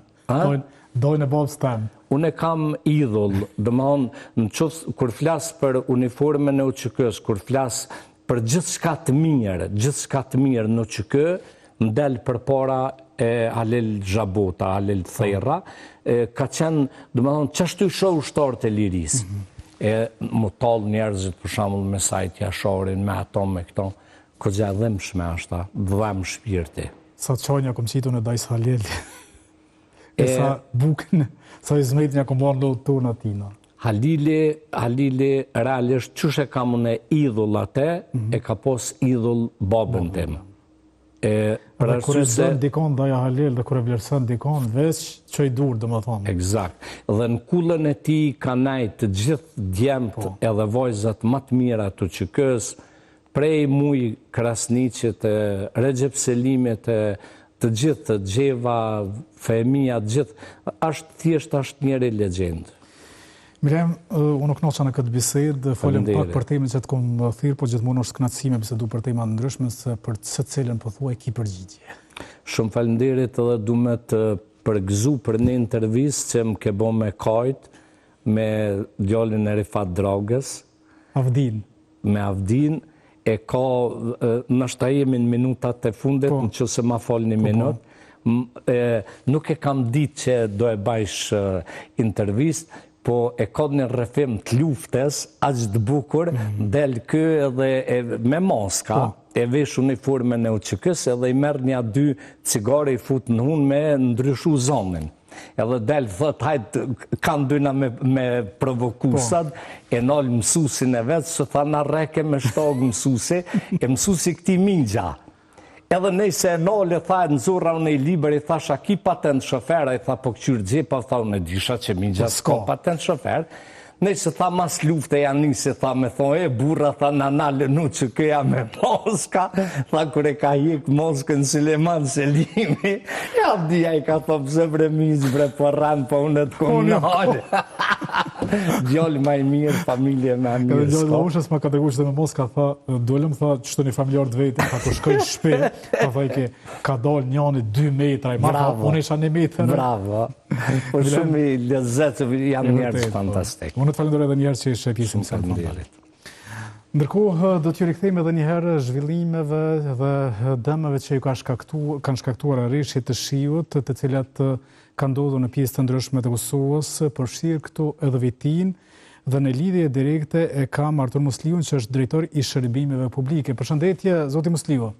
dojnë e babës temë. Unë e kam idhull, dhe më thonë, në qëfë, kur flasë për uniformen e UÇK-s, kur flasë për gjithë shka të mirë në UÇK, më delë për para e Halil Xhabota, Halil Thera, ka qenë, dhe më thonë, qashtu i shohë ushtarët e lirisë. E më talë njerëzit, për shembull me Sajt Jasharin, me ato, me këto, këgja dhemshme ashta, dhem shpirti. Sa të qajnja kom qitu në Dajs Halil, e sa bukën, sa i zmetin ja kom marrë në tonë atina. Halili realisht, qështë e kam në idhull atë, e ka pos idhull babën tim. Dhe kur e dënë dikon Daja Halil dhe kur e vlerësën dikon, veç që i dur, dhe më thonë. Exakt. Dhe në kullën e ti ka najtë të gjithë djemët edhe vojzat më të mira të UÇK-s, prej Muj Krasniqit, Recep Selimit, të gjithë, të Gjeva, Fehmia, të gjithë, ashtë njëri legjendë. Mirem, unë nuk noqa në këtë bisedë, folëm pak për temin që të kom thirë, po gjithmonë është kënaqësime bisedu për tema ndryshme, se për të cilën po thuaj ki përgjigje. Shumë falenderit edhe du me të përgëzu për një intervistë që më ke bo me Kajt, me djallin e Rifat Dragës. Avdin. Me Avdin, e ka, nështë ta jemi në minutat e fundet, në që se ma fol një minut. Nuk e kam ditë që do e bajsh intervistë, po e ka një rrëfim të luftes, aqë të bukur, del kë edhe me maska, e vesh uniformen e UÇK-s, edhe i merë një 2 cigare i fut në hunë me ndryshu zonin. Edhe del thët, hajtë, kanë dyna me provokusat, e nalë mësusin e vetë, së tha na reke me shtagë mësusi, e mësusi këti mingja. Edhe nejse e nalë, tha e nëzura unë i liber, i thasha ki patent shofer, i tha po këqyrë gjepa, tha unë e disha që mingja s'ka patent shofer. Nejse tha mas lufte janë nisi, tha me thonë, burra, tha në nalë në që këja me moska, tha kër e ka hik moskën Suleman Selimi, ja dhja i ka thë pëse bre mizë, bre po rranë, po unë të komunale. Djallë ma i mirë, familje ma i mirë. Edhe djallë ushës ma kategurishtë dhe me Moska, tha, duelëm, tha, qështë një familjar të vetë, tha, ku shkoj shpe, tha, ka dalë njani 2 metra, i marë, unë isha 1 metrë. Bravo. Po shumë i lezetë, janë njerës fantastik. Unë të falendore edhe njerës që ishe pjesë mësën fantalit. Ndërkohë, do t'ju rikthejmë edhe njëherë zhvillimeve dhe dëmeve që ju kanë shkaktuar rreshjet të shiut, të cilat kanë ndodhur në pjesë të ndryshme të Kosovës, përfshirë këtu edhe Vitin, dhe në lidhje direkte e kam Artur Musliun, që është drejtor i shërbimeve publike. Përshëndetje, zoti Musliu.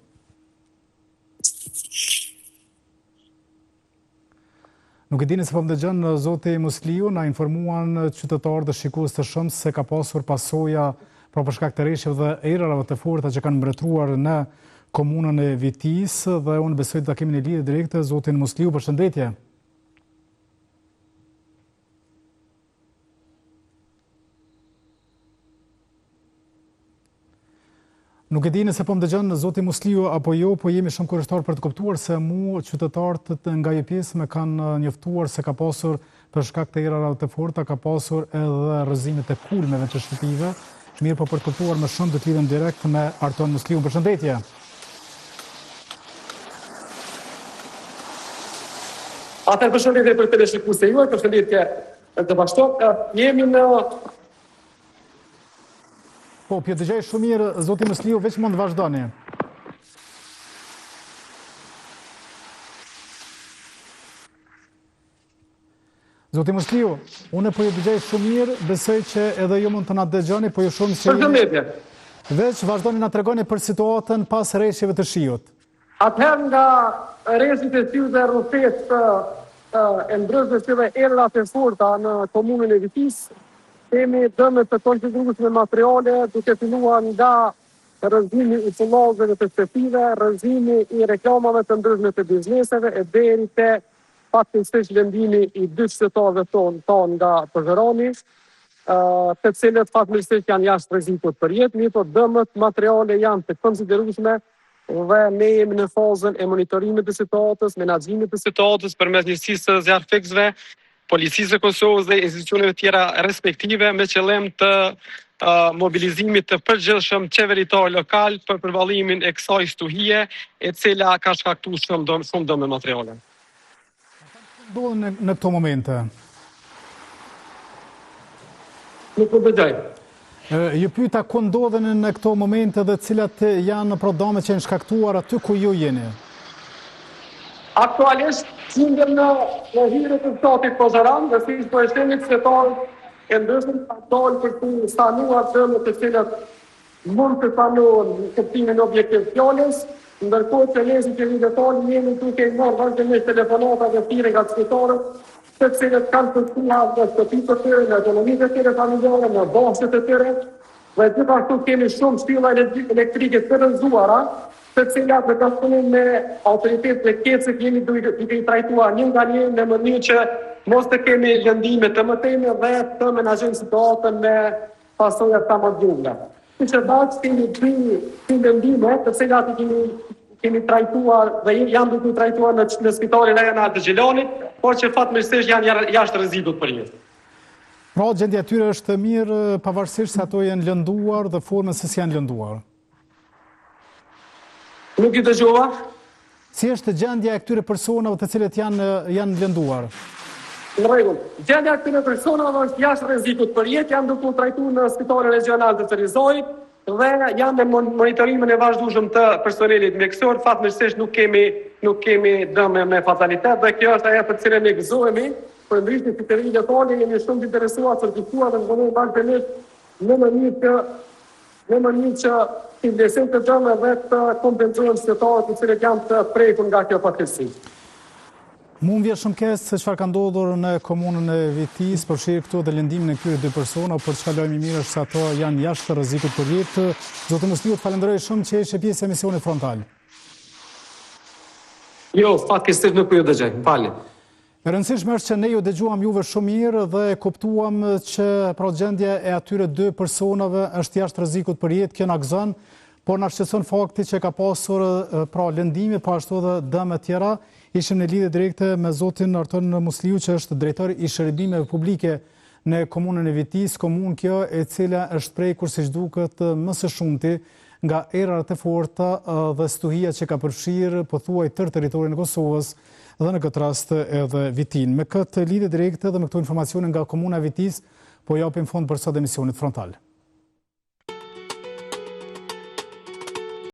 Nuk e dini se po më dëgjon zoti Musliu, na informuan qytetarë dhe shikues të shumtë se ka pasur pasoja pra për shkak të rreshjeve dhe erërave të forta që kanë mbretëruar në komunën e Vitis, dhe unë besoj të kemi një lidhje direkte zotin Musliu. Përshëndetje. Nuk e dini se po më dëgjon zoti Musliu apo jo, po jemi shumë kurioztar për të kuptuar se qytetarët nga një pjesë më kanë njoftuar se ka pasur për shkak të erërave të forta, ka pasur edhe rrëzimet e kulmeve të shtëpive. Mirë, po për të kuptuar më shumë do të lidhem direkt me Artur Musliu. Përshëndetje. Atëherë përshëndetje për teleshikuesit e juaj, përshëndetje të bashkëtorë. Jemi në Po, pje dëgjaj shumë mirë, zoti Musliu, veç mund të vazhdoni. Zoti Musliu, unë po ju dëgjaj shumë mirë, besoj që edhe ju mund të na dëgjoni, po ju shumë se veç vazhdoni na tregoni për situatën pas rreshjeve të shiut. Atëherë nga rreshjet e shiut dhe rrufet e ndrëzës dhe errat e forta në komunën e Vitis, kemi dëmet të konfigurueshme materiale, duke filluar nga rrëzimi i pullazëve të shtëpive, rrëzimi i reklamave të ndryshme të bizneseve e deri te fatkeqësisht lëndimi i 2 qytetarëve tonë nga Pozherani, të cilët fatkeqësisht janë jashtë rrezikut për jetë, mirë po dëmet materiale janë të konsiderueshme dhe ne jemi në fazën e monitorimit të situatës, menaxhimit të situatës përmes njësisë së zjarrfiksëve, Policisë e Kosovës dhe institucioneve tjera respektive me qëllim të mobilizimit të përgjithshëm qeveritar lokal për përballimin e kësaj stuhie, e cila ka shkaktuar shumë dëme materiale. Ndodhen në këto momente? Nuk po dëgjoj. Ju pyeta ku ndodhen në këto momente dhe cilat janë prodhame që janë shkaktuar aty ku ju jeni? Aktualisht, qindem në hyrje të shtatit Pozheran, dhe si po e shtemi qytetarët e ndryshëm dalë për të sanuar dëmet të cilat mund të sanohen në kuptimin objektiv fjalës, ndërkohë që ne si qeveritari jemi duke marrë vazhdimisht telefonata dhe thirrje nga qytetarët, të cilët kanë përkuar në shtëpitë të tyre, në ekonomitë të tyre familjare, në bankët e tyre, dhe gjithashtu kemi shumë shtylla elektrike të rrëzuara, të cilat dhe bashkëpunim me autoritetet e kecit jemi duke i trajtuar një nga një në mënyrë që mos të kemi lëndime të mëtejme dhe të menaxhojmë situatën me pasoja sa më gjumla. Siç e thash, kemi 3 lëndime të cilat kemi trajtuar dhe janë duke trajtuar në spitalin rajonal të Gjilanit, por që fatmirësisht janë jashtë rrezikut për jetë. Pra, gjendja e tyre është mirë pavarësisht se ato janë lënduar dhe formën se si janë lënduar. Nuk i dëgjova. Si është gjendja e këtyre personave të cilët janë lënduar? Në rregull. Gjendja e këtyre personave është jashtë rrezikut për jetë, janë duke u trajtuar në spitalin rajonal të Ferizojit dhe janë në monitorimin e vazhdueshëm të personelit mjekësor. Fatmirësisht nuk kemi dëme me fatalitet dhe kjo është ajo për cilën ne gëzohemi. Për ndryshe si qeveria tonë jemi shumë të interesuar të diskutuar dhe në vazhdimisht në mënyrë që i vlerësim të dëme dhe të kompenzohen qytetarët të cilët janë të prekur nga kjo fatkeqësi. Mund vjen shumë keq se çfarë ka ndodhur në komunën e Vitis, përfshirë këtu dhe lëndimin e këtyre 2 persona, por çka lajmi i mirë është se ato janë jashtë rrezikut për jetë. Zoti Musliu, falenderoj shumë që ishe pjesë e emisionit frontal. Jo, fatkeqësisht nuk po ju dëgjoj. Falni. E rëndësishme është që ne ju dëgjuam juve shumë mirë dhe kuptuam që gjendja e atyre 2 personave është jashtë rrezikut për jetë, kjo na gëzon, por na shqetëson fakti që ka pasur lëndime, po ashtu edhe dëme tjera. Ishim në lidhje direkte me zotin Arton Musliu, që është drejtori i shërbimeve publike në komunën e Vitis, komunë kjo e cila është prekur siç duket më së shumti nga errat e forta dhe stuhia që ka përfshirë pothuaj tërë territorin e Kosovës dhe në këtë rast edhe Vitin. Me këtë lidhje direkte dhe me këto informacione nga komuna e Vitis, po japim fund për sot emisionit frontal.